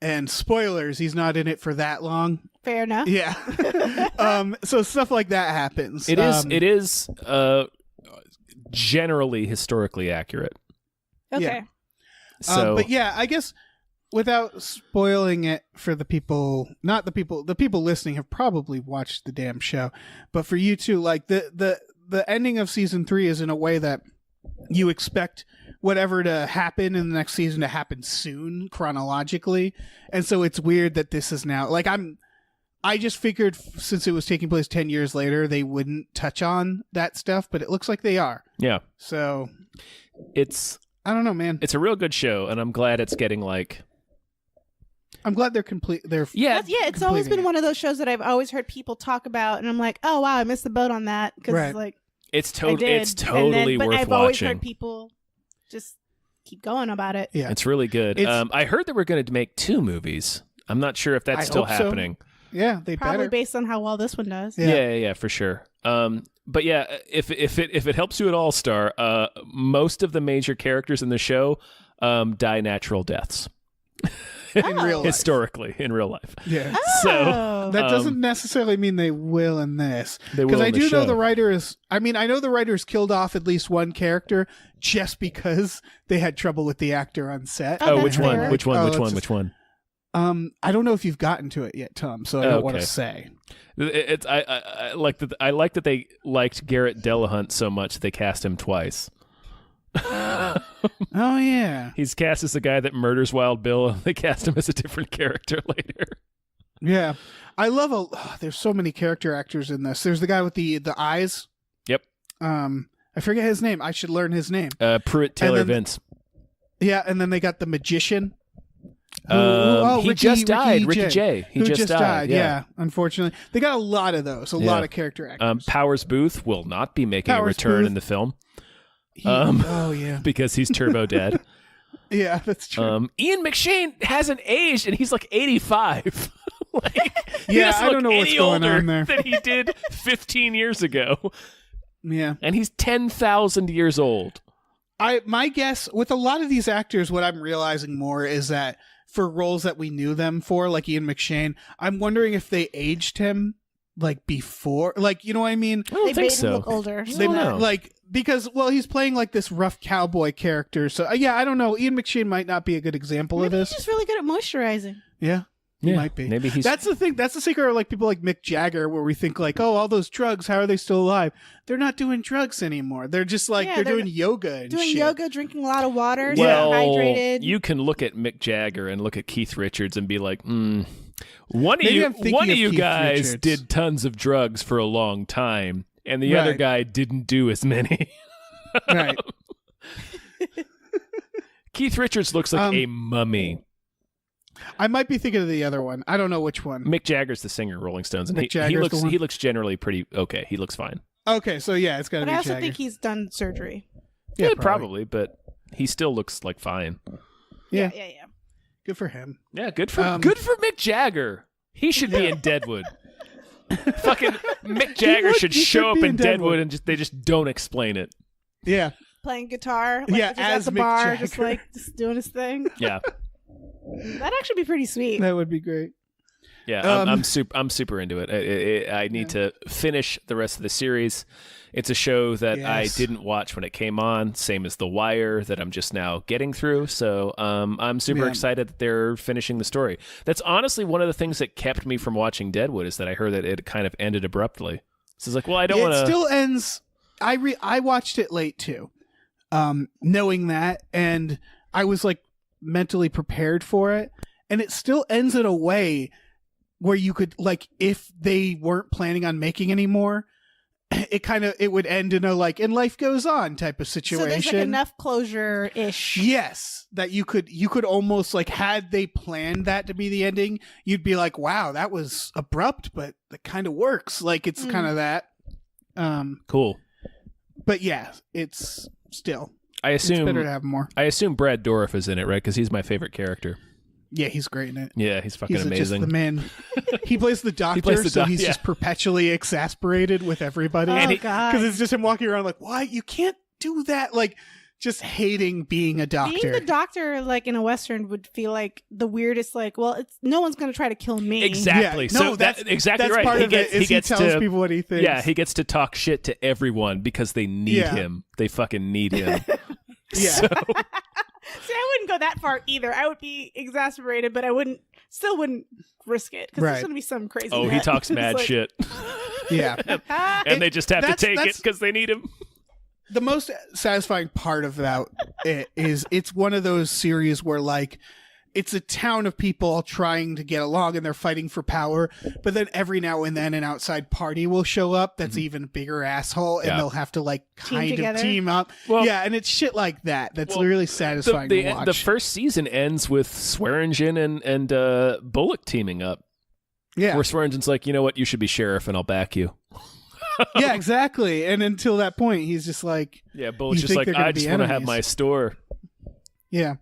And spoilers, he's not in it for that long. Fair enough. Yeah. So stuff like that happens. It is generally historically accurate. Okay. Yeah. So, but yeah, I guess without spoiling it for the people, the people listening have probably watched the damn show, but for you too, like the ending of season 3 is in a way that you expect whatever to happen in the next season to happen soon chronologically, and so it's weird that this is now like I just figured since it was taking place 10 years later they wouldn't touch on that stuff, but it looks like they are. Yeah. So I don't know, man. It's a real good show, and I'm glad it's getting like. I'm glad they're complete. It's always been one of those shows that I've always heard people talk about, and I'm like, oh wow, I missed the boat on that because right. like it's totally worth but I've watching. always heard people just keep going about it. Yeah, it's really good. I heard that we're going to make 2 movies. I'm not sure if that's still happening. So. Yeah, they probably better. Based on how well this one does. Yeah, for sure. But yeah, if it helps you at all, Star, most of the major characters in the show die natural deaths. In real life. Historically, in real life. Yeah. So that doesn't necessarily mean they will in this. Because I do know the writer is. I mean, I know the writers killed off at least one character just because they had trouble with the actor on set. Which one? Which one? I don't know if you've gotten to it yet, Tom. So I don't want to say. I like that. I like that they liked Garrett Delahunt so much they cast him twice. Oh yeah, he's cast as the guy that murders Wild Bill, and they cast him as a different character later. Yeah, I love there's so many character actors in this. There's the guy with the eyes. Yep. I forget his name. I should learn his name. Pruitt Taylor Vince. Yeah, and then they got the magician. He just died. Ricky J. He just died. Yeah, unfortunately, they got a lot of those. A lot of character actors. Powers Booth will not be making a return in the film. Because he's turbo dead. Yeah, that's true. Ian McShane hasn't aged, and he's like 85. He I don't know what's going on there. Than he did 15 years ago. Yeah, and he's 10,000 years old. My guess with a lot of these actors, what I'm realizing more is that for roles that we knew them for, like Ian McShane, I'm wondering if they aged him like before, like, you know what I mean? I don't think so. Him look older. They like because he's playing like this rough cowboy character. So I don't know. Ian McShane might not be a good example of this. He's just really good at moisturizing. Yeah. He might be. Maybe he's. That's the thing. That's the secret of like people like Mick Jagger, where we think like, oh, all those drugs, how are they still alive? They're not doing drugs anymore. They're just like they're doing yoga and doing shit. yoga, drinking a lot of water, well, hydrated. You can look at Mick Jagger and look at Keith Richards and be like, one of you guys did tons of drugs for a long time, and the other guy didn't do as many. Right. Keith Richards looks like a mummy. I might be thinking of the other one. I don't know which one. Mick Jagger's the singer of Rolling Stones, and he looks generally pretty okay. He looks fine. Okay, so yeah, it's got to be But I also Jagger. think he's done surgery. Yeah, probably, but he still looks like fine. Yeah. Good for him. Yeah, good for Mick Jagger. He should be in Deadwood. Fucking Mick Jagger should show up in Deadwood and they just don't explain it. Yeah. Playing guitar, just at the Mick bar, Jagger. just doing his thing. Yeah. That'd actually be pretty sweet. That would be great. Yeah, I'm super into it. I need to finish the rest of the series. It's a show that I didn't watch when it came on, same as The Wire, that I'm just now getting through. So I'm super excited that they're finishing the story. That's honestly one of the things that kept me from watching Deadwood, is that I heard that it kind of ended abruptly. So it's like, well, I don't want to. It still ends. I watched it late too, knowing that, and I was like mentally prepared for it, and it still ends in a way where you could, like, if they weren't planning on making any more, it would end in a like, and life goes on type of situation. So there's like enough closure ish. Yes, that you could almost, like, had they planned that to be the ending, you'd be like, wow, that was abrupt, but that kind of works. Like, it's kind of that. Cool. But yeah, it's still. I assume it's better to have more. I assume Brad Dourif is in it, right? Because he's my favorite character. Yeah, he's great in it. Yeah, he's fucking amazing. Just the man. He plays the doctor, so he's just perpetually exasperated with everybody. Oh, God. Because it's just him walking around like, why? You can't do that. Like, just hating being a doctor. Being the doctor, like in a Western, would feel like the weirdest. Like, well, it's no one's going to try to kill me. Exactly. Yeah, so that's exactly that's right. Part of it is he tells to, people what he thinks. Yeah, he gets to talk shit to everyone because they need him. They fucking need him. Yeah. So. See, I wouldn't go that far either. I would be exasperated, but I still wouldn't risk it because there's going to be some crazy. Oh, he talks mad shit. Yeah. And they just have to take it because they need him. The most satisfying part of that is it's one of those series where like it's a town of people all trying to get along and they're fighting for power, but then every now and then an outside party will show up that's even bigger asshole and they'll have to like kind of team up. Well, and it's shit like that that's really satisfying to watch. The first season ends with Swearingen and Bullock teaming up. Yeah. Where Swearingen's like, you know what, you should be sheriff and I'll back you. Yeah, exactly. And until that point, he's just like... Yeah, Bullock's just like, I just want to have my store. Yeah.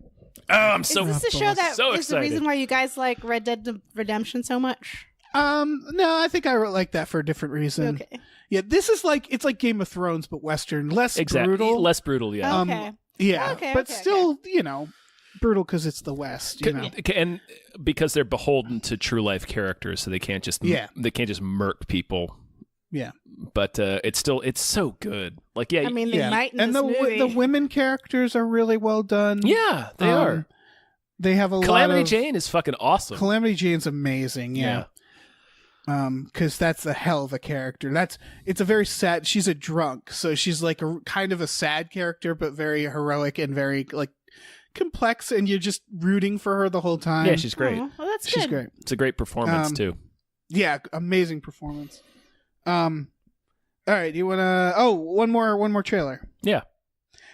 Oh, I'm so Is this a show that so is excited. the reason why you guys like Red Dead Redemption so much? No, I think I like that for a different reason. Okay. Yeah, this is like, it's like Game of Thrones, but Western. Less brutal. Less brutal, yeah. Okay. Yeah, Okay, but still, you know, brutal because it's the West, you know. And because they're beholden to true life characters, so they can't just murk people. Yeah. But it's so good. Like, yeah. I mean, they might in and this movie. the women characters are really well done. Yeah, they are. They have a Calamity lot of... Jane is fucking awesome. Calamity Jane's amazing, yeah. Because that's a hell of a character. It's a very sad... She's a drunk, so she's like a kind of a sad character, but very heroic and very like complex, and you're just rooting for her the whole time. Yeah, she's great. Well, that's good. She's great. It's a great performance, too. Yeah, amazing performance. All right, you wanna? Oh, one more trailer. Yeah,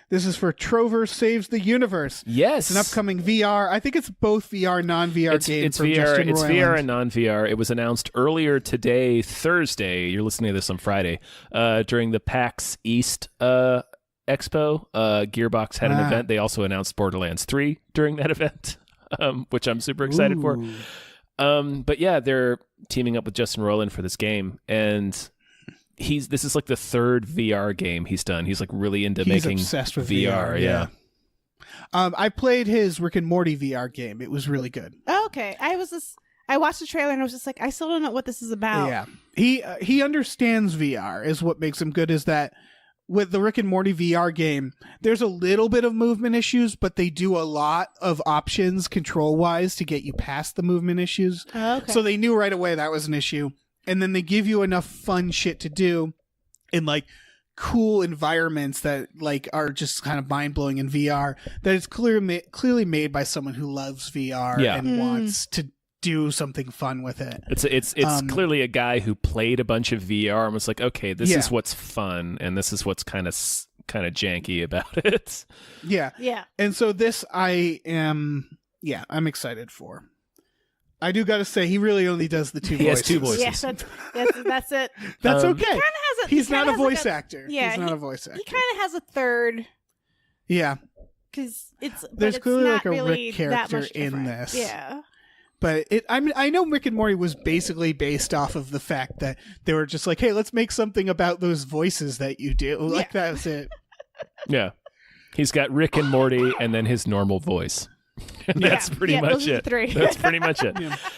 this is for Trover Saves the Universe. Yes, it's an upcoming VR. I think it's both VR, non-VR game. It's from VR. Justin It's Roiland. VR and non-VR. It was announced earlier today, Thursday. You're listening to this on Friday, during the PAX East Expo. Gearbox had an event. They also announced Borderlands 3 during that event, which I'm super excited for. But yeah, they're teaming up with Justin Roiland for this game, and this is like the third VR game he's done. He's like really into making obsessed with VR. Yeah. I played his Rick and Morty VR game. It was really good. Oh, okay. I watched the trailer and I was just like, I still don't know what this is about. Yeah, he understands VR. Is what makes him good. Is that with the Rick and Morty VR game, there's a little bit of movement issues, but they do a lot of options control-wise to get you past the movement issues. Oh, okay. So they knew right away that was an issue. And then they give you enough fun shit to do in like cool environments that like are just kind of mind-blowing in VR that it's clearly made by someone who loves VR and wants to do something fun with it. It's clearly a guy who played a bunch of VR and was like, okay, this is what's fun, and this is what's kind of janky about it. Yeah. And so this I'm excited for. I do got to say, he really only does the two voices. He has two voices. Yeah, that's it. That's okay. He He's not a voice like actor. Yeah, he's not a voice actor. He kind of has a third. Yeah. Because there's clearly not like a really Rick character that much in this. Yeah. But I know Rick and Morty was basically based off of the fact that they were just like, hey, let's make something about those voices that you do. Like, that's it. Yeah. He's got Rick and Morty and then his normal voice. And that's pretty much those are it. the three. That's pretty much it.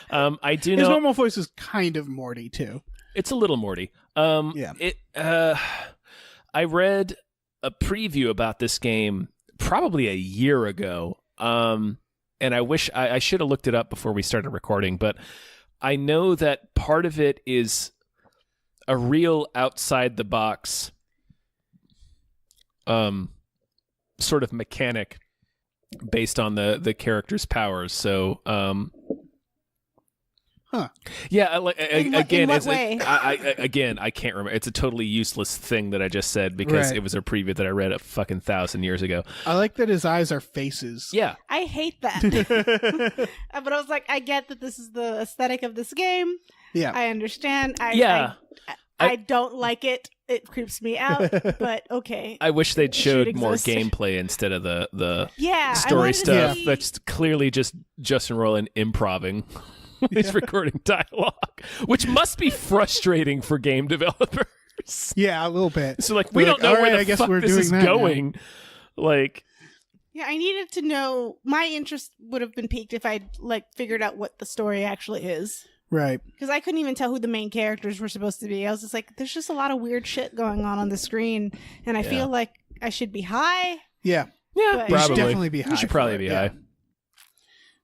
I do know his normal voice is kind of Morty too. It's a little Morty. I read a preview about this game probably a year ago. And I wish I should have looked it up before we started recording, but I know that part of it is a real outside the box sort of mechanic based on the character's powers. So yeah, in what way? I can't remember. It's a totally useless thing that I just said because it was a preview that I read a fucking 1,000 years ago. I like that his eyes are faces. Yeah. I hate that. But I was like, I get that this is the aesthetic of this game. Yeah. I understand. I don't like it. It creeps me out, but okay. I wish they'd showed more gameplay instead of the story stuff. That's clearly just Justin Roiland improvising. He's recording dialogue, which must be frustrating for game developers. Yeah, a little bit. So like, we don't know where the fuck this is going. Like, yeah, I needed to know. My interest would have been piqued if I'd figured out what the story actually is. Right. Because I couldn't even tell who the main characters were supposed to be. I was just like, there's just a lot of weird shit going on the screen, and I feel like I should be high. Yeah. Yeah, you should definitely be high. You should probably be high.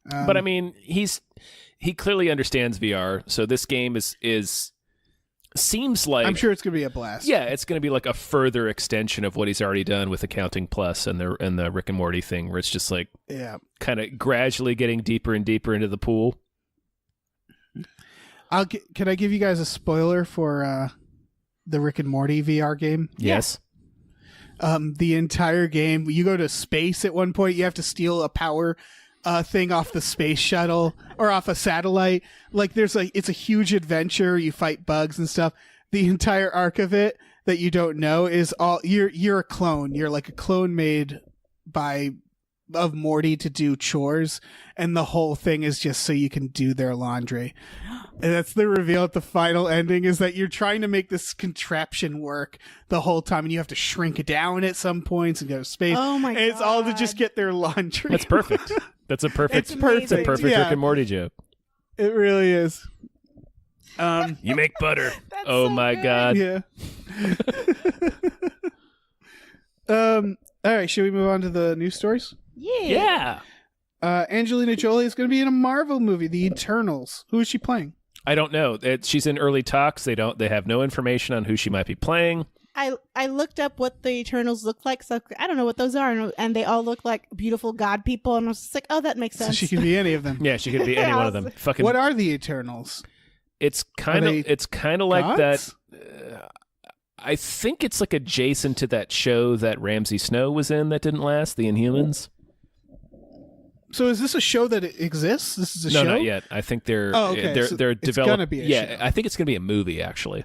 But I mean, he clearly understands VR, so this game seems like, I'm sure it's gonna be a blast. Yeah, it's gonna be like a further extension of what he's already done with Accounting Plus and the Rick and Morty thing, where it's just like kind of gradually getting deeper and deeper into the pool. Can I give you guys a spoiler for the Rick and Morty VR game? Yes. The entire game, you go to space at one point. You have to steal a power thing off the space shuttle or off a satellite. Like it's a huge adventure. You fight bugs and stuff. The entire arc of it that you don't know is all you're a clone. You're like a clone made of Morty to do chores, and the whole thing is just so you can do their laundry. And that's the reveal at the final ending, is that you're trying to make this contraption work the whole time, and you have to shrink it down at some points and go to space. Oh my god. And it's all to just get their laundry. That's perfect. That's a perfect. It's perfect. It's a perfect Rick and Morty joke. It really is. You make butter. That's oh so my good. god. Yeah. All right, should we move on to the news stories? Yeah. Angelina Jolie is going to be in a Marvel movie, The Eternals. Who is she playing? I don't know. She's in early talks. They have no information on who she might be playing. I looked up what the Eternals look like, so I don't know what those are, and they all look like beautiful god people, and I was just like, oh, that makes sense. So she could be any of them. Yeah, she could be any one of them. Fucking. What are the Eternals? It's kind of like gods? that. I think it's like adjacent to that show that Ramsay Snow was in that didn't last, The Inhumans. So is this a show that exists? This is a show? No, not yet. I think they're They're developing. It's gonna be a show. I think it's gonna be a movie actually.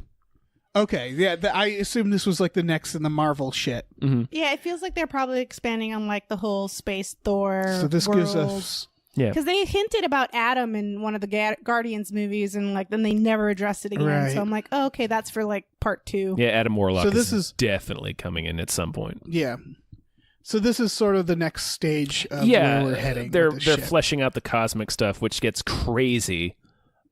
Okay, yeah. I assume this was like the next in the Marvel shit. Mm-hmm. Yeah, it feels like they're probably expanding on like the whole space Thor. So this world. gives us. Yeah, because they hinted about Adam in one of the Guardians movies, and then they never addressed it again. Right. So I'm like, oh, okay, that's for like part 2. Yeah, Adam Warlock. So this is definitely coming in at some point. Yeah. So this is sort of the next stage of where we're heading. They're shit. fleshing out the cosmic stuff, which gets crazy.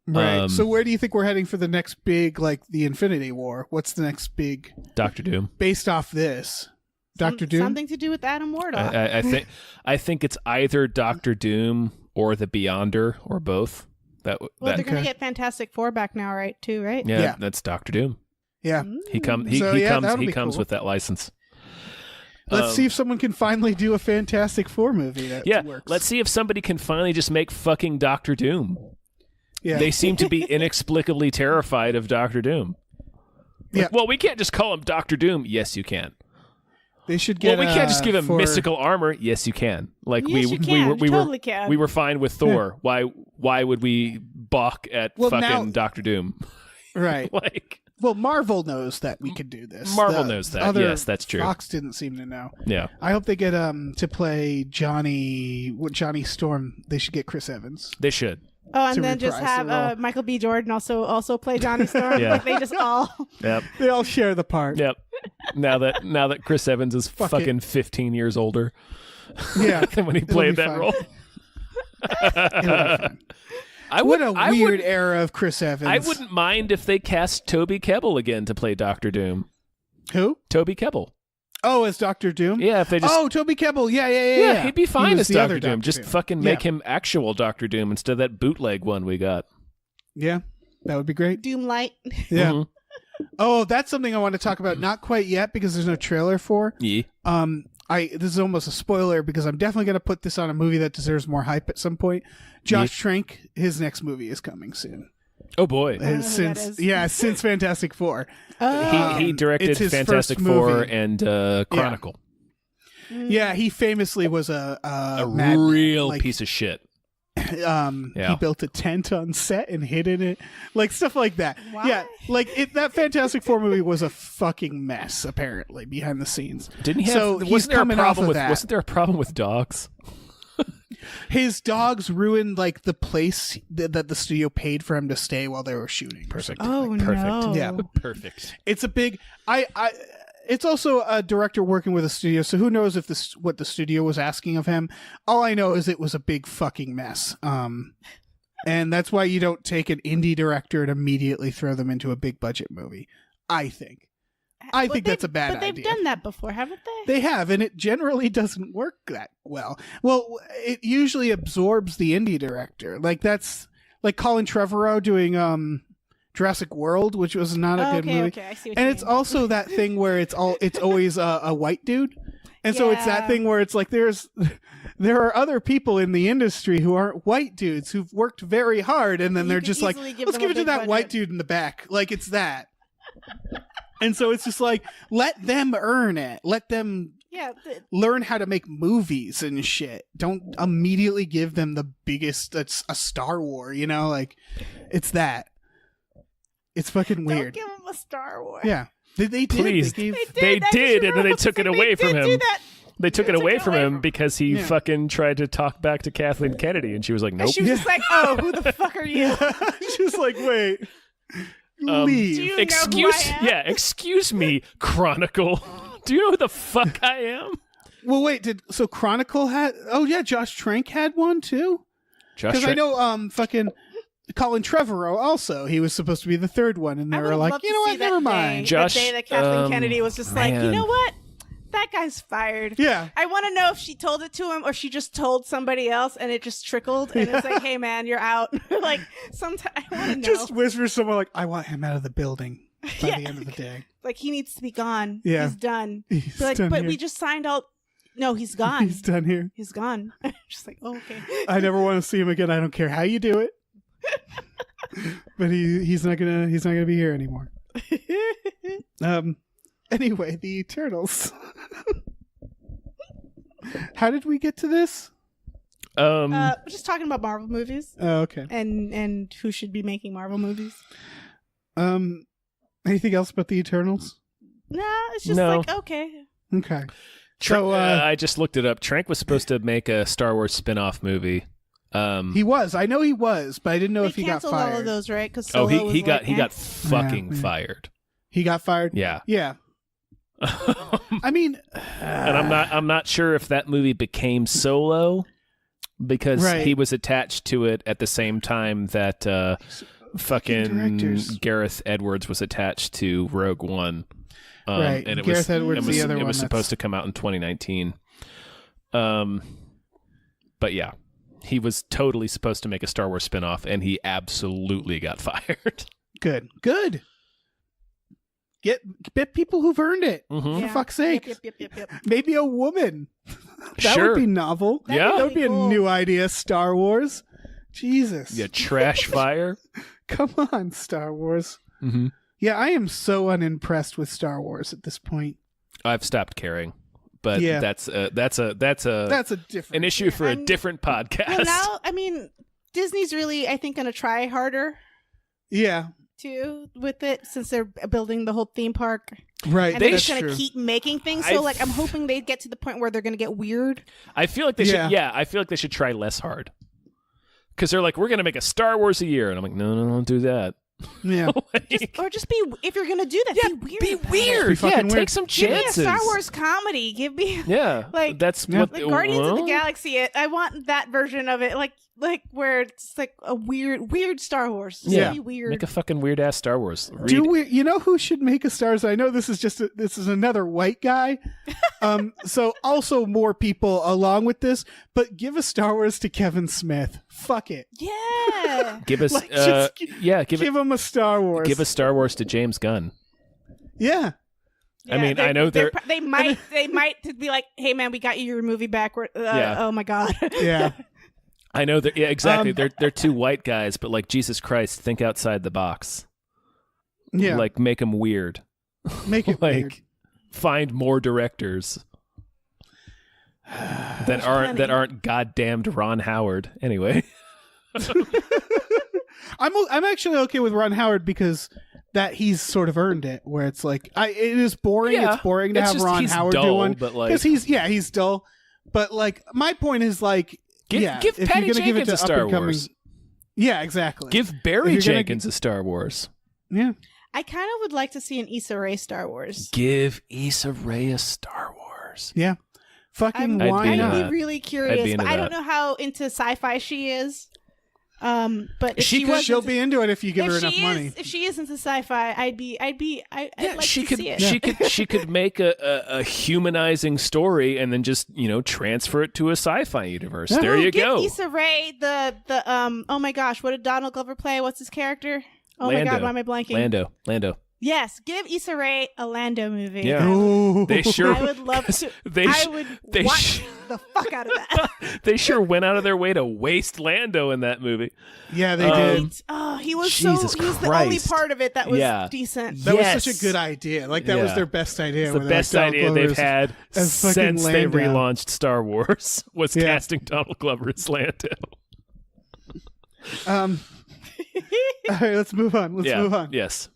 Right. So where do you think we're heading for the next big, like the Infinity War? What's the next big? Doctor Doom. Based off this, Doctor Doom. Something to do with Adam Warlock. I think it's either Doctor Doom or the Beyonder or both. They're gonna get Fantastic Four back now, right? Yeah, that's Doctor Doom. Yeah. He comes cool. with that license. Let's see if someone can finally do a Fantastic Four movie that works. Let's see if somebody can finally just make fucking Doctor Doom. Yeah. They seem to be inexplicably terrified of Doctor Doom. Like, well, we can't just call him Doctor Doom. Yes, you can. They should get. Well, we can't just give him mystical armor. Yes, you can. Like yes, we totally can. We were fine with Thor. Why would we balk at fucking Doctor Doom? Right. Like. Well, Marvel knows that we can do this. Marvel knows that. Yes, that's true. Fox didn't seem to know. Yeah. I hope they get to play Johnny Storm. They should get Chris Evans. They should. Oh, and then just have Michael B. Jordan also play Johnny Storm. Yeah. Like they just all. Yep. They all share the part. Yep. Now that Chris Evans is fucking 15 years older. Yeah. than when he played that role. It'll be fun. What a weird era of Chris Evans. I wouldn't mind if they cast Toby Kebbell again to play Doctor Doom. Who? Toby Kebbell. Oh, as Doctor Doom? Yeah, if they just... Oh, Toby Kebbell. Yeah. He'd be fine as Doctor Doom. Just Doom. fucking make him actual Doctor Doom instead of that bootleg one we got. Yeah, that would be great. Doom Light. Yeah. Mm-hmm. Oh, that's something I want to talk about. Not quite yet because there's no trailer for. Yeah. This is almost a spoiler because I'm definitely going to put this on a movie that deserves more hype at some point. Josh Trank, his next movie is coming soon. Oh boy! Since Fantastic Four. He directed Fantastic Four and Chronicle. Yeah, he famously was a real piece of shit. He built a tent on set and hid in it, like stuff like that. Why? Yeah, like that Fantastic Four movie was a fucking mess apparently behind the scenes. Didn't he have? So wasn't there a problem with? that. Wasn't there a problem with dogs? His dogs ruined like the place that the studio paid for him to stay while they were shooting. Perfect. Oh, perfect. no. Yeah, perfect. it's a big. it's also a director working with a studio, so who knows if what the studio was asking of him. All I know is it was a big fucking mess. And that's why you don't take an indie director and immediately throw them into a big budget movie, I think. I think that's a bad idea. But they've done that before, haven't they? They have, and it generally doesn't work that well. Well, it usually absorbs the indie director. Like that's like Colin Trevorrow doing Jurassic World, which was not a good movie. Okay, I see what and you it's mean. also that thing where it's always a white dude. And so it's that thing where it's like there are other people in the industry who aren't white dudes who've worked very hard, and then they're just like, let's give it to that white dude in the back. Like it's that. And so it's just like, let them earn it. Let them learn how to make movies and shit. Don't immediately give them the biggest, that's a Star Wars, you know? Like, it's that. It's fucking weird. Don't give them a Star Wars. Yeah. They did. Please. They did, and then they took it away from him. They took it away from him because he fucking tried to talk back to Kathleen Kennedy, and she was like, nope. And she was just like, oh, who the fuck are you? She's like, wait. Leave. Do you know who I am? Excuse me, Chronicle. Do you know who the fuck I am? Well, wait, so Chronicle had... Oh, yeah, Josh Trank had one, too? Because I know fucking Colin Trevorrow also. He was supposed to be the third one, and they were like, you know what, never mind. Josh, the day that Kathleen Kennedy was just like, you know what? That guy's fired. Yeah. I want to know if she told it to him or she just told somebody else and it just trickled and it's like, hey man, you're out. Like sometimes I want to know. Just whisper someone like, I want him out of the building by the end of the day. Like he needs to be gone. Yeah. He's done. He's like, done but here. we just signed out. No, he's gone. He's done here. He's gone. Just like, oh, okay. I never want to see him again. I don't care how you do it. But he's not gonna be here anymore. Anyway, the Eternals. How did we get to this? We're just talking about Marvel movies. Oh, okay. And who should be making Marvel movies. Anything else about the Eternals? No, it's just like, okay. Okay. So I just looked it up. Trank was supposed to make a Star Wars spin-off movie. He was. I know he was, but I didn't know if he got fired. They canceled all of those, right? Because he got fucking fired. He got fired? Yeah. Yeah. I mean, and I'm not sure if that movie became Solo because he was attached to it at the same time that fucking Gareth Edwards was attached to Rogue One. Right. And Gareth Edwards, the other one. It was supposed to come out in 2019. But yeah, he was totally supposed to make a Star Wars spinoff, and he absolutely got fired. Good. Get people who've earned it. Mm-hmm. For fuck's sake. Yep. Maybe a woman. That would be novel. That would be cool. A new idea, Star Wars. Jesus. Yeah, trash fire. Come on, Star Wars. Mm-hmm. Yeah, I am so unimpressed with Star Wars at this point. I've stopped caring. But that's a different an issue for a different podcast. Well, now, I mean, Disney's really, I think, going to try harder. Yeah. Too with it since they're building the whole theme park, right? And they're just gonna keep making things. So, like, I'm hoping they get to the point where they're gonna get weird. I feel like they should. Yeah, I feel like they should try less hard because they're like, we're gonna make a Star Wars a year, and I'm like, no, don't do that. Yeah, just be if you're gonna do that. Yeah, be weird. Yeah, take some chances. Give me a Star Wars comedy. Give me like that's what like Guardians of the Galaxy. I want that version of it. Like where it's like a weird Star Wars. Yeah, be weird. Make a fucking weird ass Star Wars. You know who should make a Star Wars? I know this is another white guy. So also more people along with this, but give a Star Wars to Kevin Smith. Fuck it. Yeah. Give us give him a Star Wars. Give a Star Wars to James Gunn. Yeah. I mean, I know they might be like, hey man, we got you your movie back. Oh my god. Yeah. I know that. Yeah, exactly. They're two white guys, but like Jesus Christ, think outside the box. Yeah, like make them weird. Make it like weird. Find more directors that aren't goddamned Ron Howard. Anyway, I'm actually okay with Ron Howard because that he's sort of earned it. Where it's like it is boring. Yeah, it's boring to have Ron Howard do one because he's dull. But like my point is like. Give Patty Jenkins a Star Wars. Yeah, exactly. Give Barry Jenkins a Star Wars. Yeah. I kind of would like to see an Issa Rae Star Wars. Give Issa Rae a Star Wars. Yeah. Fucking why not? I'd be really curious, but I don't know how into sci-fi she is. But if she'll be into it if you give her enough money. If she is into sci-fi, I'd like to see it. She could make a humanizing story and then just transfer it to a sci-fi universe. Yeah. There you go. Give Issa Rae the oh my gosh, what did Donald Glover play? What's his character? Oh Lando. my god, why am I blanking? Lando. Yes, give Issa Rae a Lando movie. Yeah, they sure. I would love to. I would watch the fuck out of that. They sure went out of their way to waste Lando in that movie. Yeah, they did. Oh, he was he was the only part of it that was decent. That was such a good idea. Like that was their best idea. It's the best idea they've had since they relaunched Star Wars. Was casting Donald Glover as Lando. All right, let's move on. Move on. Yes.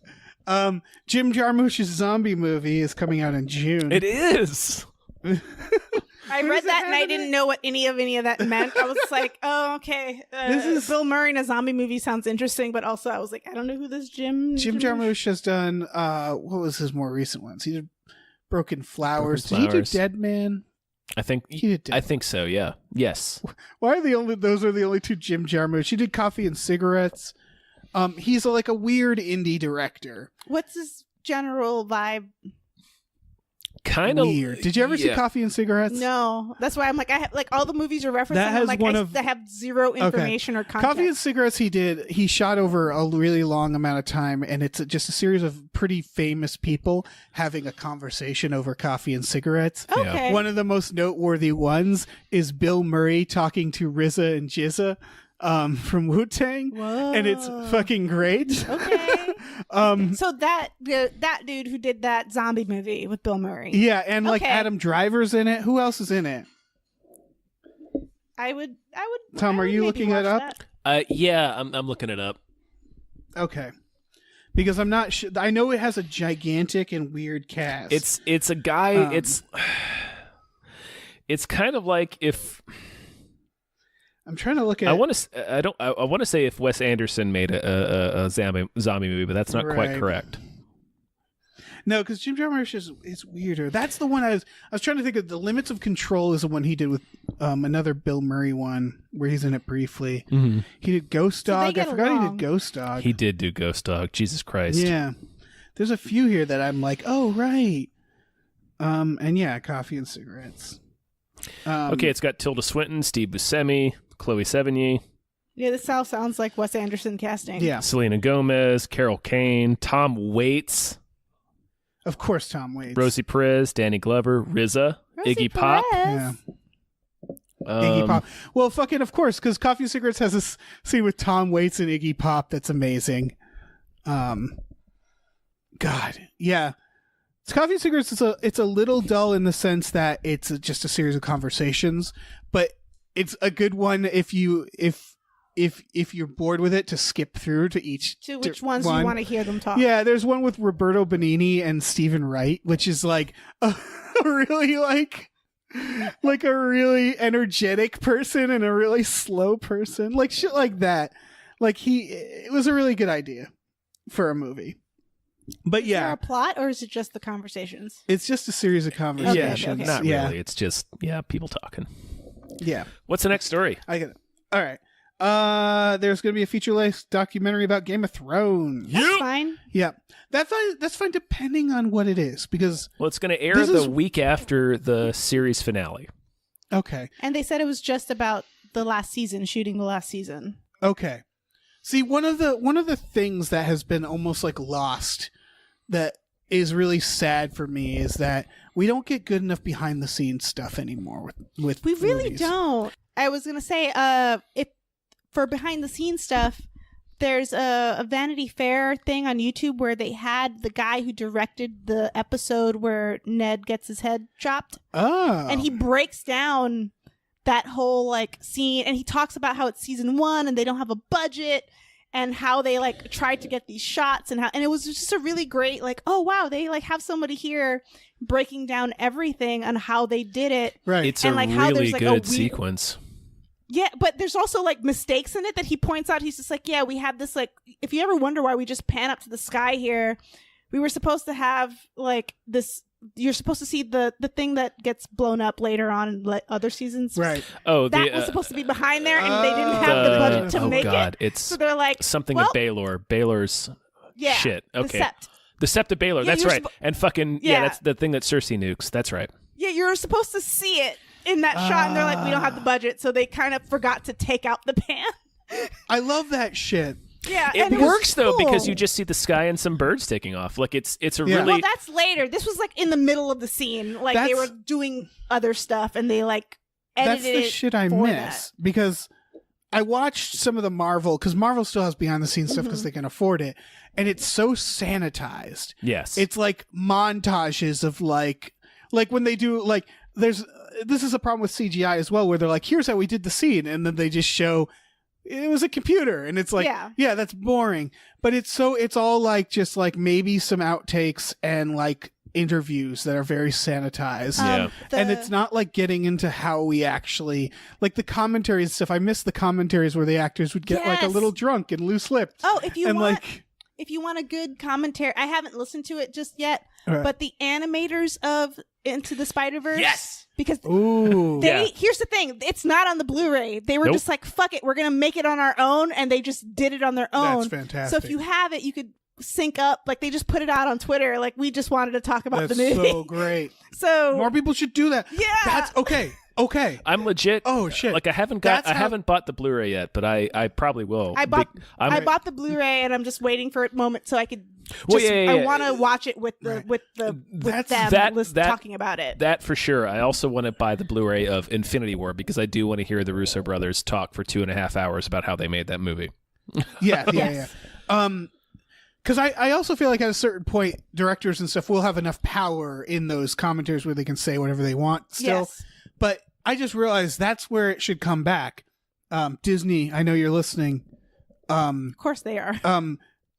Jim Jarmusch's zombie movie is coming out in June. It is. I read that and I didn't know what any of that meant. I was like, oh, okay. This is Bill Murray in a zombie movie sounds interesting, but also I was like, I don't know who this Jim Jarmusch has done. What was his more recent ones? He did Broken Flowers. Did he do Dead Man? I think he did. I think so. Yeah. Yes. Why are those are the only two Jim Jarmusch? He did Coffee and Cigarettes. He's like a weird indie director. What's his general vibe? Kind of weird. Did you ever see Coffee and Cigarettes? No, that's why I'm like, I have like all the movies you're referencing. I'm like, I have zero information or context. Coffee and Cigarettes. He shot over a really long amount of time, and it's just a series of pretty famous people having a conversation over coffee and cigarettes. Okay. One of the most noteworthy ones is Bill Murray talking to RZA and Jizza. From Wu-Tang. Whoa. And it's fucking great. Okay. So that dude who did that zombie movie with Bill Murray. Yeah, and like Adam Driver's in it. Who else is in it? I would. Tom, are you looking it up? Yeah, I'm looking it up. Okay. Because I'm not sure. I know it has a gigantic and weird cast. It's a guy. It's kind of like if. I'm trying to look at. I want to say if Wes Anderson made a zombie movie, but that's not quite correct. No, because Jim Jarmusch is weirder. That's the one I was trying to think of. The Limits of Control is the one he did with another Bill Murray one where he's in it briefly. Mm-hmm. He did Ghost Dog. I forgot he did Ghost Dog. He did do Ghost Dog. Jesus Christ. Yeah, there's a few here that I'm like, oh right. And yeah, Coffee and Cigarettes. Okay, it's got Tilda Swinton, Steve Buscemi, Chloe Sevigny. Yeah, this all sounds like Wes Anderson casting. Yeah. Selena Gomez, Carol Kane, Tom Waits. Of course, Tom Waits. Rosie Perez, Danny Glover, RZA, Iggy Pop. Yeah. Iggy Pop. Well, fucking of course, because Coffee and Cigarettes has this scene with Tom Waits and Iggy Pop that's amazing. God, yeah. Coffee and Cigarettes it's a little dull in the sense that it's just a series of conversations, but it's a good one if you're bored with it to skip through to each to which ones you want to hear them talk. Yeah, there's one with Roberto Benigni and Stephen Wright, which is like a really like a really energetic person and a really slow person, like shit like that. Like it was a really good idea for a movie. But is there a plot, or is it just the conversations? It's just a series of conversations. Okay. Not really. It's just people talking. Yeah. What's the next story? I get it. All right. There's going to be a feature-length documentary about Game of Thrones. That's fine. Yeah. That's fine depending on what it is, because it's going to air the week after the series finale. Okay. And they said it was just about the last season, shooting the last season. Okay. See, one of the things that has been almost like lost that is really sad for me is that we don't get good enough behind the scenes stuff anymore with we really movies. Don't. I was gonna say, if for behind the scenes stuff, there's a Vanity Fair thing on YouTube where they had the guy who directed the episode where Ned gets his head chopped. Oh. And he breaks down that whole like scene, and he talks about how it's season 1 and they don't have a budget, and how they like tried to get these shots, and it was just a really great like, oh wow, they like have somebody here breaking down everything on how they did it. Right. It's and, a like, really how there's, like, good sequence. Yeah, but there's also like mistakes in it that he points out. He's just like, yeah, we have this like, if you ever wonder why we just pan up to the sky here, we were supposed to have like this, you're supposed to see the thing that gets blown up later on in other seasons. Right. Oh, that was supposed to be behind there, and they didn't have the budget to make it. It's so they're like, something of Baylor. Baylor's shit. Okay. The Sept of Baylor. That's right. And fucking, that's the thing that Cersei nukes. That's right. Yeah, you're supposed to see it in that shot, and they're like, we don't have the budget, so they kind of forgot to take out the pan. I love that shit. Yeah, it works though because you just see the sky and some birds taking off. Like it's a really well. That's later. This was like in the middle of the scene. Like they were doing other stuff, and they like edited. That's the shit I miss because I watched some of the Marvel because Marvel still has behind the scenes stuff because they can afford it, and it's so sanitized. Yes, it's like montages of like when they do like this is a problem with CGI as well, where they're like, here's how we did the scene, and then they just show it was a computer, and it's like, yeah, that's boring. But it's all like just like maybe some outtakes and like interviews that are very sanitized. And it's not like getting into how we actually like the commentaries and stuff. I miss the commentaries where the actors would get like a little drunk and loose-lipped. Oh, if you want a good commentary, I haven't listened to it just yet, but the animators of Into the Spider-Verse, because here's the thing, it's not on the Blu-ray. They were just like, fuck it, we're gonna make it on our own, and they just did it on their own. That's fantastic. So if you have it, you could sync up. Like they just put it out on Twitter. Like we just wanted to talk about the movie. That's so great. So more people should do that. Yeah, that's okay. I'm legit. Oh shit! Like I haven't bought the Blu-ray yet, but I probably will. I bought the Blu-ray, and I'm just waiting for a moment so I could. I want to watch it with them talking about it. That for sure. I also want to buy the Blu-ray of Infinity War because I do want to hear the Russo brothers talk for 2.5 hours about how they made that movie. Yeah. Because I also feel like at a certain point, directors and stuff will have enough power in those commentaries where they can say whatever they want still. Yes. But I just realized that's where it should come back. Disney, I know you're listening. Of course they are.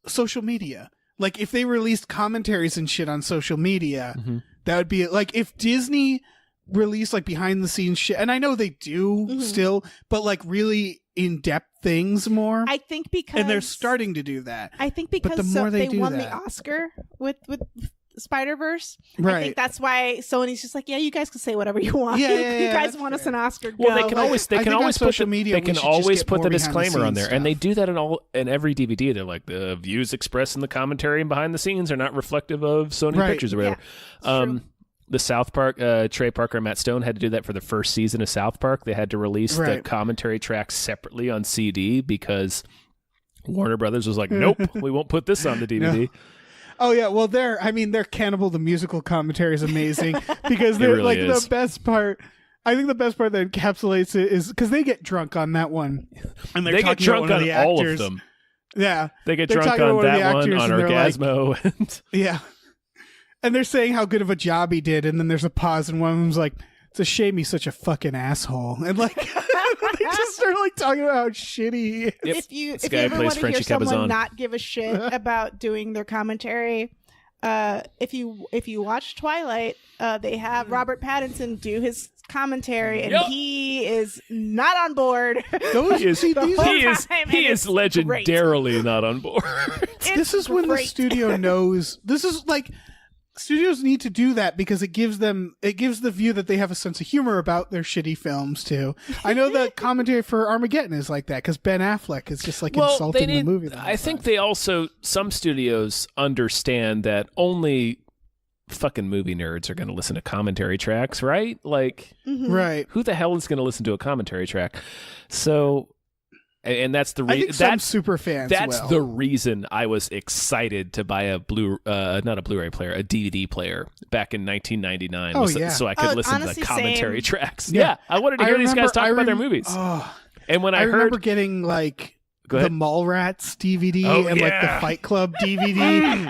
Social media. Like if they released commentaries and shit on social media, that would be like if Disney released like behind the scenes shit, and I know they do still, but like really in-depth things more. I think because and they're starting to do that. I think because they won the Oscar with Spider-Verse. Right. I think that's why Sony's just like, yeah, you guys can say whatever you want. Yeah, you guys want us an Oscar. Well, go. they can always put the disclaimer on there, and they do that in every DVD. They're like, the views expressed in the commentary and behind the scenes are not reflective of Sony Pictures or whatever. Yeah, the South Park, Trey Parker and Matt Stone had to do that for the first season of South Park. They had to release the commentary tracks separately on CD because Warner Brothers was like, nope, we won't put this on the DVD. No. Oh yeah, well their Cannibal the musical commentary is amazing because they're really the best part. I think the best part that encapsulates it is because they get drunk on that one, and they get drunk on all of them. Yeah, they get drunk on that one, on Orgasmo, like, yeah, and they're saying how good of a job he did, and then there's a pause, and one of them's like, "It's a shame he's such a fucking asshole," and like they just start like talking about how shitty he is. Yep. If you ever want to hear someone not give a shit about doing their commentary, if you watch Twilight, they have Robert Pattinson do his commentary, and he is not on board. He is legendarily not on board. This is when the studio knows. This is like. Studios need to do that because it gives the view that they have a sense of humor about their shitty films too. I know the commentary for Armageddon is like that because Ben Affleck is just like insulting the movie. I think they also, some studios understand that only fucking movie nerds are going to listen to commentary tracks, right? Like, right? Who the hell is going to listen to a commentary track? So. And that's the reason. That's super fans. That's the reason I was excited to buy not a Blu-ray player, a DVD player back in 1999. So I could listen to the commentary tracks. Yeah, I wanted to hear these guys talk about their movies. And when I remember getting like the Mallrats DVD and like the Fight Club DVD,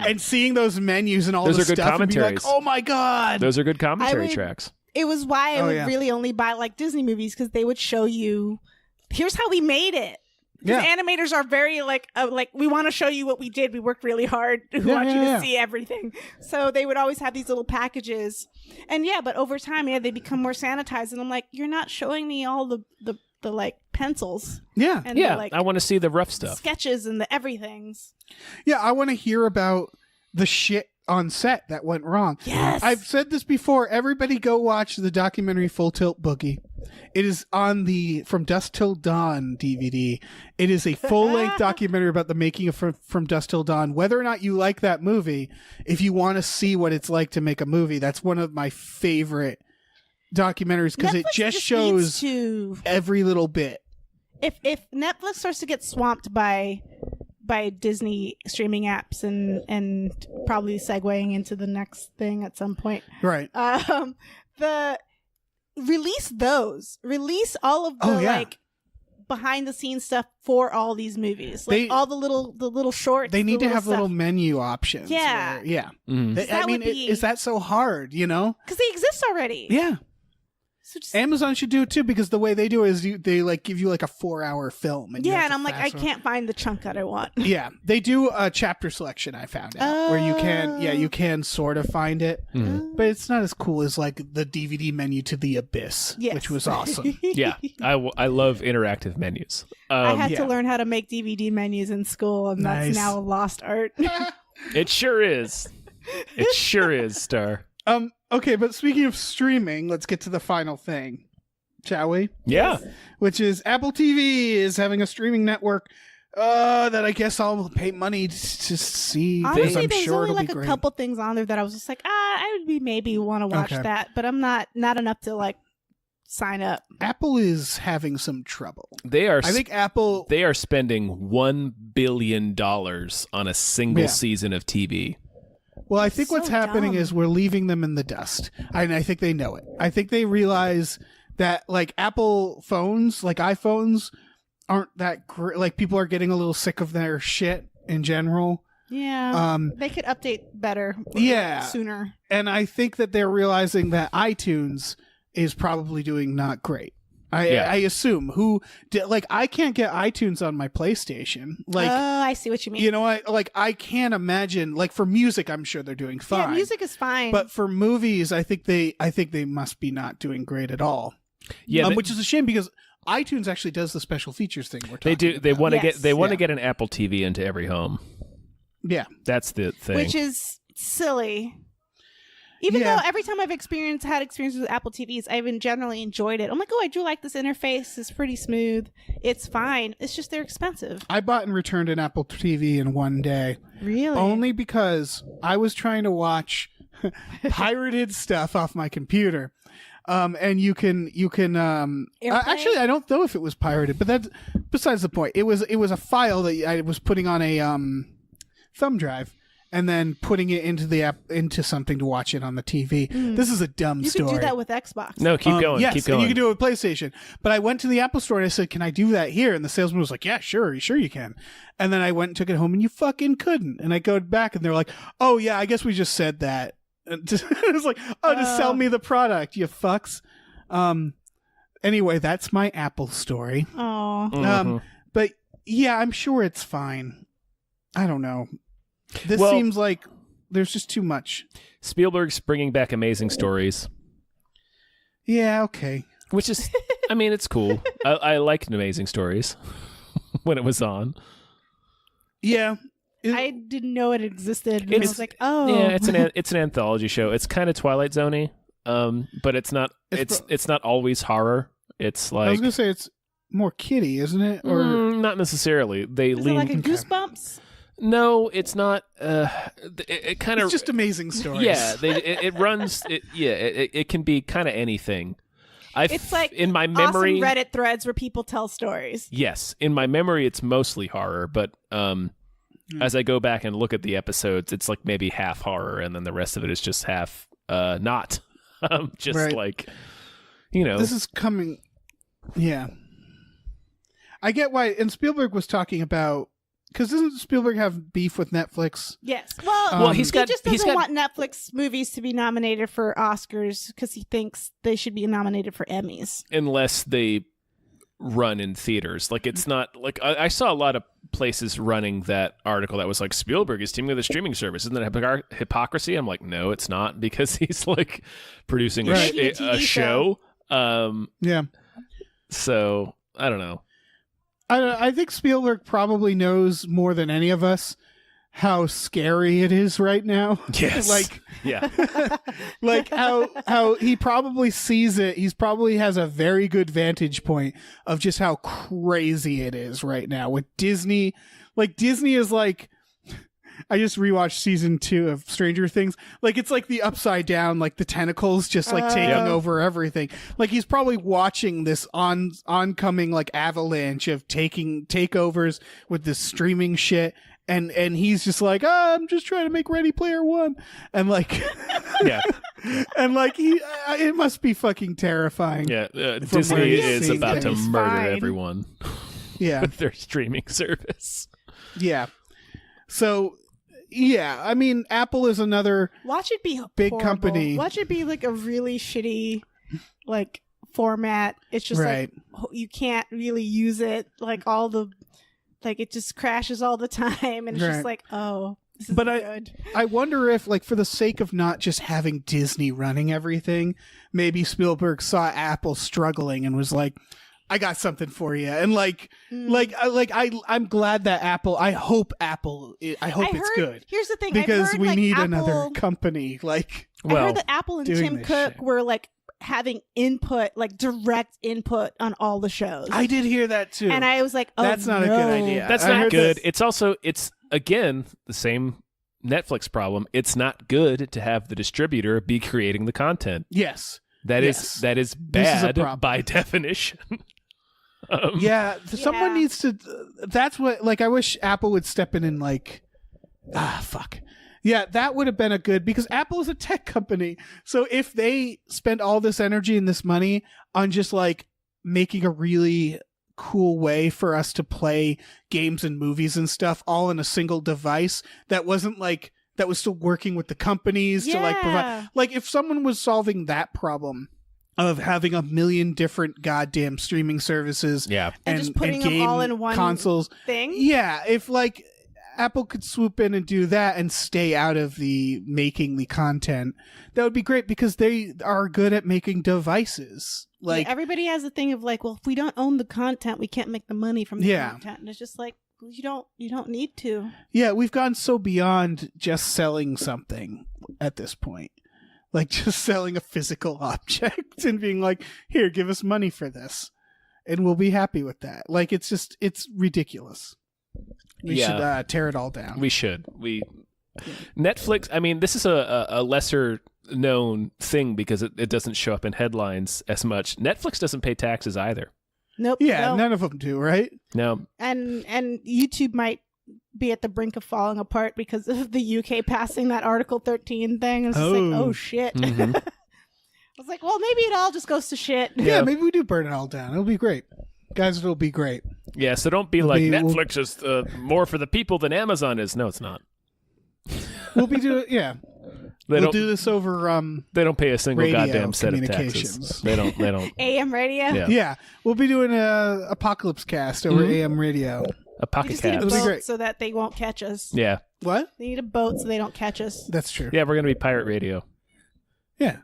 and seeing those menus and all those this are good stuff, commentaries. And be like, oh my god, those are good commentary tracks. It was why I would really only buy like Disney movies because they would show you, here's how we made it. Because animators are very like we want to show you what we did. We worked really hard. We want you to see everything. So they would always have these little packages. And but over time, they become more sanitized. And I'm like, you're not showing me all the like pencils. Yeah. And yeah. the, like, I want to see the rough stuff. sketches and the everythings. Yeah, I want to hear about the shit on set that went wrong. Yes. I've said this before. Everybody go watch the documentary Full Tilt Boogie. It is on the From Dusk Till Dawn DVD. It is a full-length documentary about the making of From Dusk Till Dawn. Whether or not you like that movie, if you want to see what it's like to make a movie, that's one of my favorite documentaries because it just shows every little bit. If Netflix starts to get swamped by Disney streaming apps and probably segueing into the next thing at some point. Right. Release all of the like behind the scenes stuff for all these movies. Like all the little shorts. They need to have little menu options. Yeah. Mm-hmm. Is that so hard, Because they exist already. Yeah. So just, Amazon should do it too because the way they do it is they like give you like a 4-hour film. And and I'm like, I can't find the chunk that I want. Yeah, they do a chapter selection. I found out where you can sort of find it, but it's not as cool as like the DVD menu to The Abyss, which was awesome. Yeah, I love interactive menus. I had to learn how to make DVD menus in school, and that's now a lost art. It sure is. It sure is, Star. Okay, but speaking of streaming, let's get to the final thing, shall we? Yeah. Which is Apple TV is having a streaming network that I guess I'll pay money to see. Honestly, there's only like a couple things on there that I was just like, I would maybe want to watch that, but I'm not enough to like sign up. Apple is having some trouble. I think Apple. They are spending $1 billion on a single season of TV. Well, I think what's happening is we're leaving them in the dust. And I think they know it. I think they realize that like Apple phones, like iPhones, aren't that great. Like people are getting a little sick of their shit in general. Yeah. They could update better. Sooner. And I think that they're realizing that iTunes is probably doing not great. I assume I can't get iTunes on my PlayStation. Like, I see what you mean. I can't imagine. Like for music, I'm sure they're doing fine. Yeah, music is fine. But for movies, I think they must be not doing great at all. Yeah, which is a shame because iTunes actually does the special features thing. They do. They want to get an Apple TV into every home. Yeah, that's the thing. Which is silly. Even though every time I've had experiences with Apple TVs, I've generally enjoyed it. I'm like, I do like this interface. It's pretty smooth. It's fine. It's just they're expensive. I bought and returned an Apple TV in one day. Really? Only because I was trying to watch pirated stuff off my computer. And you can actually, I don't know if it was pirated, but that's besides the point. It was a file that I was putting on a thumb drive. And then putting it into the app into something to watch it on the TV. This is a dumb story. You can do that with Xbox. No, keep going. Yes, keep going. And you can do it with PlayStation. But I went to the Apple Store and I said, "Can I do that here?" And the salesman was like, "Yeah, sure you can." And then I went and took it home, and you fucking couldn't. And I go back, and they're like, "Oh yeah, I guess we just said that." And it was like, "Oh, just sell me the product, you fucks." Anyway, that's my Apple story. Oh. But yeah, I'm sure it's fine. I don't know. This seems like there's just too much. Spielberg's bringing back Amazing Stories. Yeah, okay. Which is, I mean, it's cool. I liked Amazing Stories when it was on. Yeah. I didn't know it existed. And I was like, oh. Yeah, it's an anthology show. It's kind of Twilight Zone-y, but it's not it's not always horror. It's like... I was going to say it's more kiddie, isn't it? Or not necessarily. Is it like a Goosebumps? No, it's not. It kind of. It's just Amazing Stories. Yeah, it runs. It can be kind of anything. It's like in my memory, awesome Reddit threads where people tell stories. Yes, in my memory, it's mostly horror, but as I go back and look at the episodes, it's like maybe half horror, and then the rest of it is just half not. Like, This is coming. Yeah, I get why. And Spielberg was talking about. Because doesn't Spielberg have beef with Netflix? Yes. Well, he just doesn't want Netflix movies to be nominated for Oscars because he thinks they should be nominated for Emmys. Unless they run in theaters. Like, it's not... Like, I saw a lot of places running that article that was like, Spielberg is teaming with a streaming service. Isn't that hypocrisy? I'm like, no, it's not. Because he's, like, producing a show. Yeah. So... I don't know. I think Spielberg probably knows more than any of us how scary it is right now. Yes. Yeah. Like how he probably sees it. He's probably has a very good vantage point of just how crazy it is right now with Disney. Like Disney is like, I just rewatched season 2 of Stranger Things. Like it's like the upside down, like the tentacles just like taking over everything. Like he's probably watching this oncoming like avalanche of takeovers with this streaming shit. And he's just like, I'm just trying to make Ready Player One. And like, yeah. And like it must be fucking terrifying. Yeah. Disney is about to murder everyone. Yeah. With their streaming service. Yeah. So, yeah, I mean, Apple is another watch it be big horrible. company. Watch it be like a really shitty, like format. It's just like you can't really use it. Like all the, like it just crashes all the time, and it's just like, oh, this is good. I wonder if, like, for the sake of not just having Disney running everything, maybe Spielberg saw Apple struggling and was like, I got something for you. And I'm glad that Apple, I hope it's good. Here's the thing. Because we need another company. Like, I heard that Apple and Tim Cook were like having input, like direct input on all the shows. I did hear that too. And I was like, oh, that's not a good idea. That's not good. It's again, the same Netflix problem. It's not good to have the distributor be creating the content. Yes. That is bad by definition. Someone needs to. That's what. Like, I wish Apple would step in and like, fuck. Yeah, that would have been a good, because Apple is a tech company. So if they spent all this energy and this money on just like making a really cool way for us to play games and movies and stuff all in a single device that wasn't like, that was still working with the companies to like provide, like if someone was solving that problem of having a million different goddamn streaming services, and just putting them all in one consoles thing, if like Apple could swoop in and do that and stay out of the making the content, that would be great, because they are good at making devices. Like everybody has a thing of like, well, if we don't own the content, we can't make the money from the content, and it's just like, you don't need to. Yeah, we've gone so beyond just selling something at this point. Like just selling a physical object and being like, here, give us money for this, and we'll be happy with that. Like it's ridiculous. We should tear it all down. We should. Netflix, I mean, this is a lesser known thing because it doesn't show up in headlines as much. Netflix doesn't pay taxes either. Nope. Yeah, none of them do, right? No. And YouTube might be at the brink of falling apart because of the UK passing that Article 13 thing. It's just like, oh shit. Mm-hmm. I was like, well, maybe it all just goes to shit. Yeah, maybe we do burn it all down. It'll be great. Guys, it'll be great. Yeah, so don't be Netflix is more for the people than Amazon is. No, it's not. We'll be doing, we'll do this over they don't pay a single goddamn set of taxes. They don't AM radio? Yeah. We'll be doing a Apocalypse Cast over AM radio. A pocket cast. It'll be great. So that they won't catch us. Yeah. What? They need a boat so they don't catch us. That's true. Yeah, we're gonna be pirate radio. Yeah.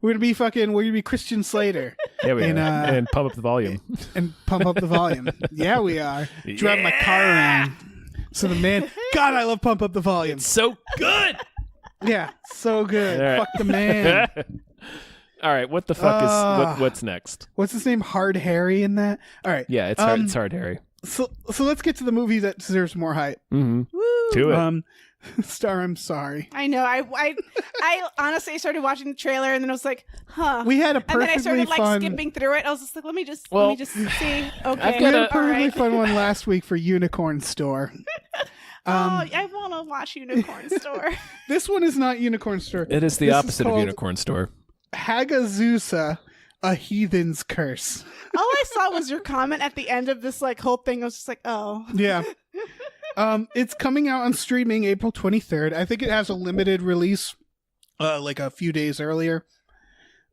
We're gonna be Christian Slater. Yeah, we are. And pump up the volume. And pump up the volume. Yeah, we are. Drive my car around. So the man, God, I love Pump Up the Volume. It's so good. Yeah, so good. Right. Fuck the man. All right, what the fuck is what's next? What's his name? Hard Harry in that? All right. Yeah, it's Hard Harry. So let's get to the movie that deserves more hype. Mm-hmm. Woo. To it. Star, I'm sorry. I know. I honestly started watching the trailer and then I was like, huh. We had a perfectly and then I started skipping through it. I was just like, let me just see. Okay. We had a perfectly fun one last week for Unicorn Store. I want to watch Unicorn Store. This one is not Unicorn Store. It is the opposite of Unicorn Store. Hagazusa, A Heathen's Curse. All I saw was your comment at the end of this like whole thing. I was just like, oh. Yeah. It's coming out on streaming April 23rd. I think it has a limited release, like a few days earlier.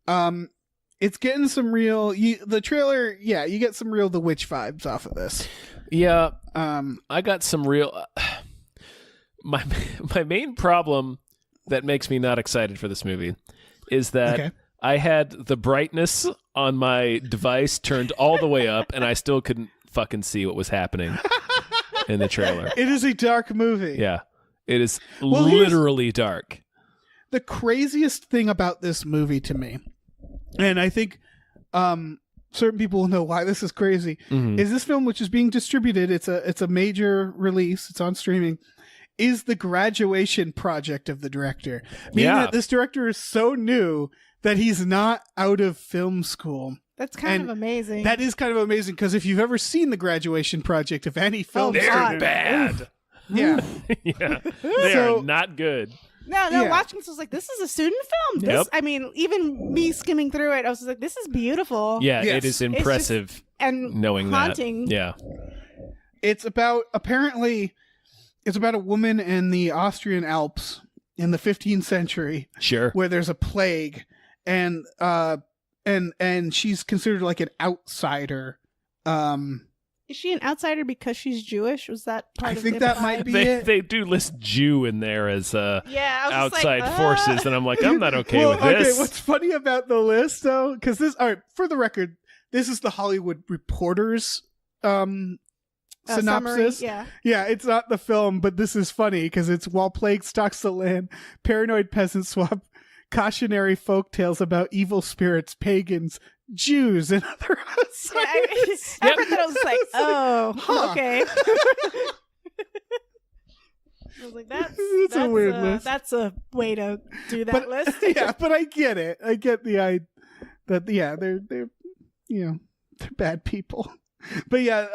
It's getting some real. The trailer, you get some real The Witch vibes off of this. Yeah. I got some real. My main problem that makes me not excited for this movie is that I had the brightness on my device turned all the way up, and I still couldn't fucking see what was happening in the trailer. It is a dark movie. Yeah. It is literally dark. The craziest thing about this movie to me, and I think certain people will know why this is crazy, is this film, which is being distributed, it's a major release, it's on streaming, is the graduation project of the director. Meaning that this director is so new that he's not out of film school. That's kind of amazing. That is kind of amazing, because if you've ever seen the graduation project of any film, they're bad. Yeah. Yeah. They are not good. No, watching this was like, this is a student film. This, I mean, even me skimming through it, I was just like, this is beautiful. Yeah, it is impressive and knowing haunting. that. Yeah. It's about a woman in the Austrian Alps in the 15th century. Sure. Where there's a plague, and she's considered like an outsider. Is she an outsider because she's Jewish? Was that part of it? I think that might be it. They do list Jew in there as outside like, forces, and I'm like, I'm not okay with this. Okay, what's funny about the list, though, because this, all right, for the record, this is the Hollywood Reporter's synopsis. Summary, yeah, it's not the film, but this is funny because it's while plague stalks the land, paranoid peasants swap cautionary folk tales about evil spirits, pagans, Jews, and other outsiders. I read that, I was like, okay. I was like, that's a weird list. That's a way to do that list. Yeah, but I get it. I get the idea that they're they're bad people. But yeah,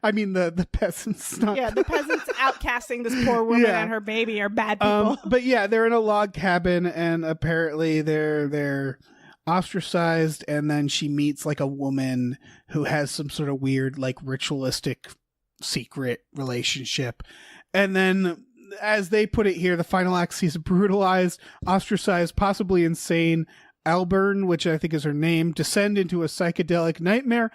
I mean the peasants. The peasants outcasting this poor woman and her baby are bad people. But yeah, they're in a log cabin, and apparently they're ostracized, and then she meets like a woman who has some sort of weird like ritualistic secret relationship, and then as they put it here, the final act sees a brutalized, ostracized, possibly insane Alburn, which I think is her name, descend into a psychedelic nightmare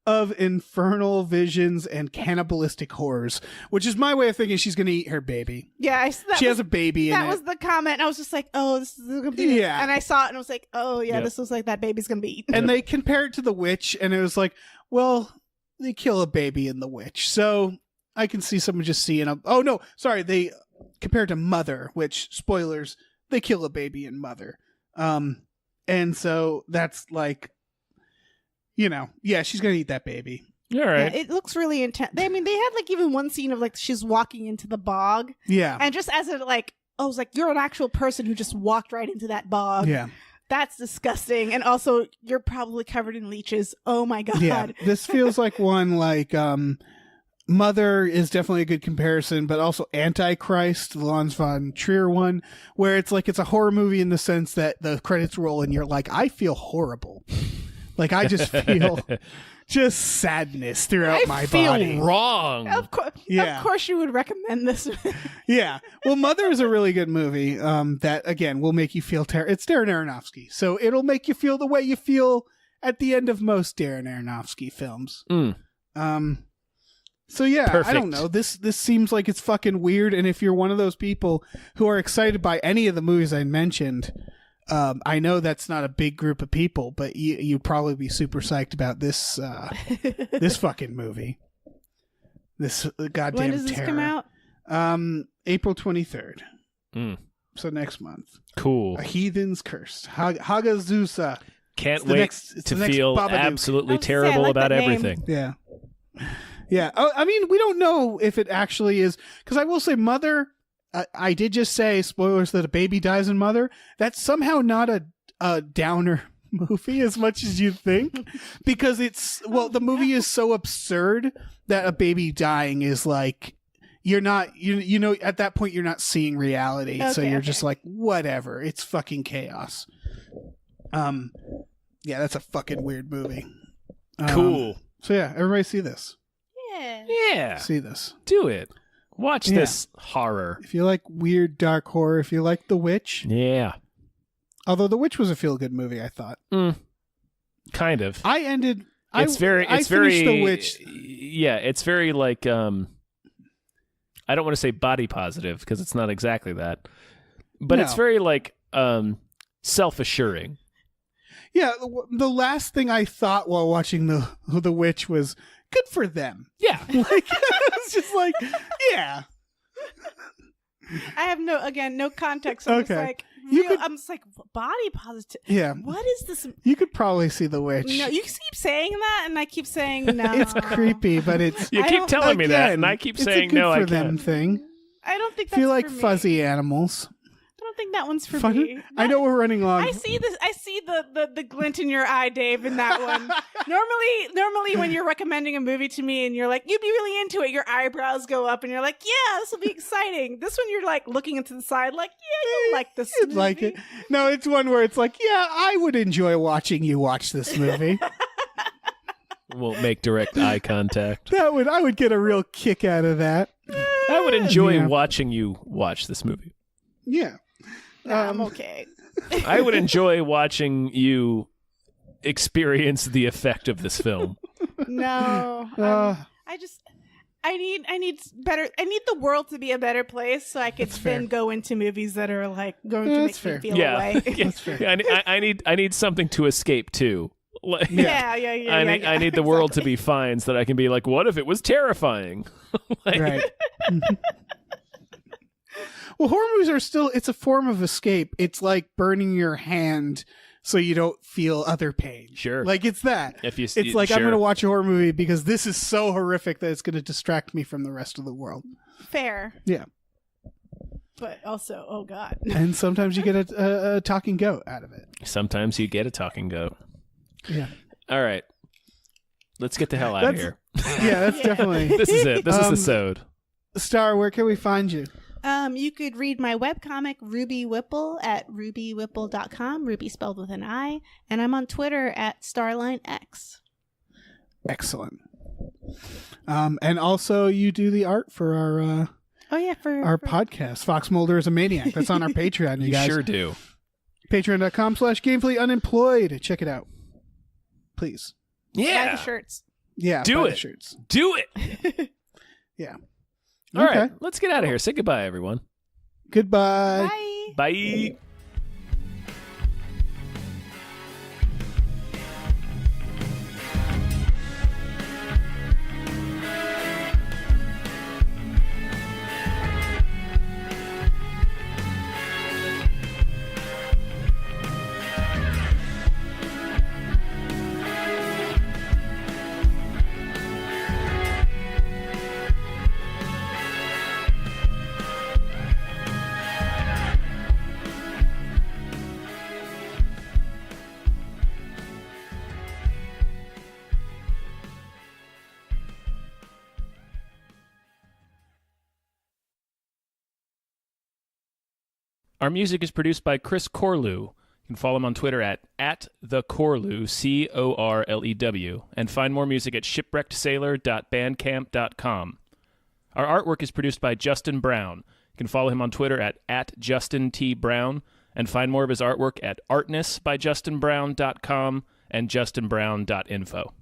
of infernal visions and cannibalistic horrors, which is my way of thinking she's going to eat her baby. Yeah, she has a baby. That was the comment. I was just like, oh, this is going to be. Yeah, and I saw it and I was like, oh yeah, this looks like that baby's going to be eaten. And they compare it to The Witch, and it was like, well, they kill a baby in The Witch, so I can see someone just seeing a. Oh no, sorry, they compare it to Mother, which spoilers, they kill a baby in Mother, and so that's like. She's gonna eat that baby. All right. Yeah, it looks really intense. They had like even one scene of like she's walking into the bog. Yeah. And just as it like, I was like, you're an actual person who just walked right into that bog. Yeah. That's disgusting. And also, you're probably covered in leeches. Oh my god. Yeah. This feels like one like Mother is definitely a good comparison, but also Antichrist, the Lars von Trier one, where it's like it's a horror movie in the sense that the credits roll and you're like, I feel horrible. Like, I just feel just sadness throughout my body. I feel wrong. Of course you would recommend this. Yeah. Well, Mother is a really good movie that, again, will make you feel it's Darren Aronofsky. So it'll make you feel the way you feel at the end of most Darren Aronofsky films. So, yeah, Perfect. I don't know. This seems like it's fucking weird. And if you're one of those people who are excited by any of the movies I mentioned... I know that's not a big group of people, but you'd probably be super psyched about this this fucking movie. This goddamn When does this terror. come out? April 23rd. So next month. Cool. A Heathen's Curse. Hagazusa. Can't wait to feel absolutely terrible about everything. Yeah. Yeah. I mean, we don't know if it actually is, because I will say Mother... I did just say, spoilers, that a baby dies in Mother. That's somehow not a downer movie as much as you think, because the movie is so absurd that a baby dying is like, you're not, at that point you're not seeing reality. So you're just like, whatever, it's fucking chaos. Yeah, that's a fucking weird movie. Cool. So yeah, everybody see this. Yeah. See this. Do it. Watch this horror. If you like weird, dark horror, if you like The Witch. Yeah. Although The Witch was a feel-good movie, I thought. Kind of. It's very The Witch. Yeah, it's very like I don't want to say body positive because it's not exactly that. But it's very like self-assuring. Yeah, the last thing I thought while watching the Witch was good for them. Yeah. Like, it's just like, yeah. I have no context. I'm just like, I'm just like, body positive. Yeah. What is this? You could probably see the Witch. No, you keep saying that, and I keep saying no. It's creepy, but it's. You keep telling me that, and I keep saying no. It's a good for them thing. I don't think that's feel like for me. fuzzy animals. I don't think that one's for me. I know we're running long. I see this. I see the glint in your eye, Dave, in that one. Normally, when you're recommending a movie to me and you're like, you'd be really into it, your eyebrows go up and you're like, yeah, this will be exciting. This one, you're like looking into the side, like, yeah, you'll like this. You'd movie. like it. No, it's one where it's like, yeah, I would enjoy watching you watch this movie. We'll make direct eye contact. I would get a real kick out of that. I would enjoy watching you watch this movie. Yeah. I'm okay. I would enjoy watching you experience the effect of this film. No. I need better. I need the world to be a better place so I could then go into movies that are like going to make me feel away. That's fair. Yeah, I need something to escape to. Like, yeah. I need the world to be fine so that I can be like, what if it was terrifying? Right. Well, horror movies are still, it's a form of escape. It's like burning your hand so you don't feel other pain. Sure. Like it's that. It's like, sure. I'm going to watch a horror movie because this is so horrific that it's going to distract me from the rest of the world. Fair. Yeah. But also, oh God. And sometimes you get a talking goat out of it. Sometimes you get a talking goat. Yeah. All right. Let's get the hell out of here. Yeah, that's definitely. This is it. This is the sode. Star, where can we find you? You could read my webcomic, Ruby Whipple, at rubywhipple.com, Ruby spelled with an I, and I'm on Twitter at StarlineX. Excellent. And also you do the art for our our podcast, Fox Mulder is a Maniac. That's on our Patreon, you guys. Sure do. Patreon.com/gamefullyunemployed. Check it out. Please. Yeah. Buy the shirts. Yeah. Do it. Shirts. Do it. Yeah. All right. Let's get out of here. Say goodbye, everyone. Goodbye. Bye. Bye. Our music is produced by Chris Corlew. You can follow him on Twitter at @thecorlew, CORLEW, and find more music at shipwreckedsailor.bandcamp.com. Our artwork is produced by Justin Brown. You can follow him on Twitter at @JustinTBrown, and find more of his artwork at artnessbyjustinbrown.com and justinbrown.info.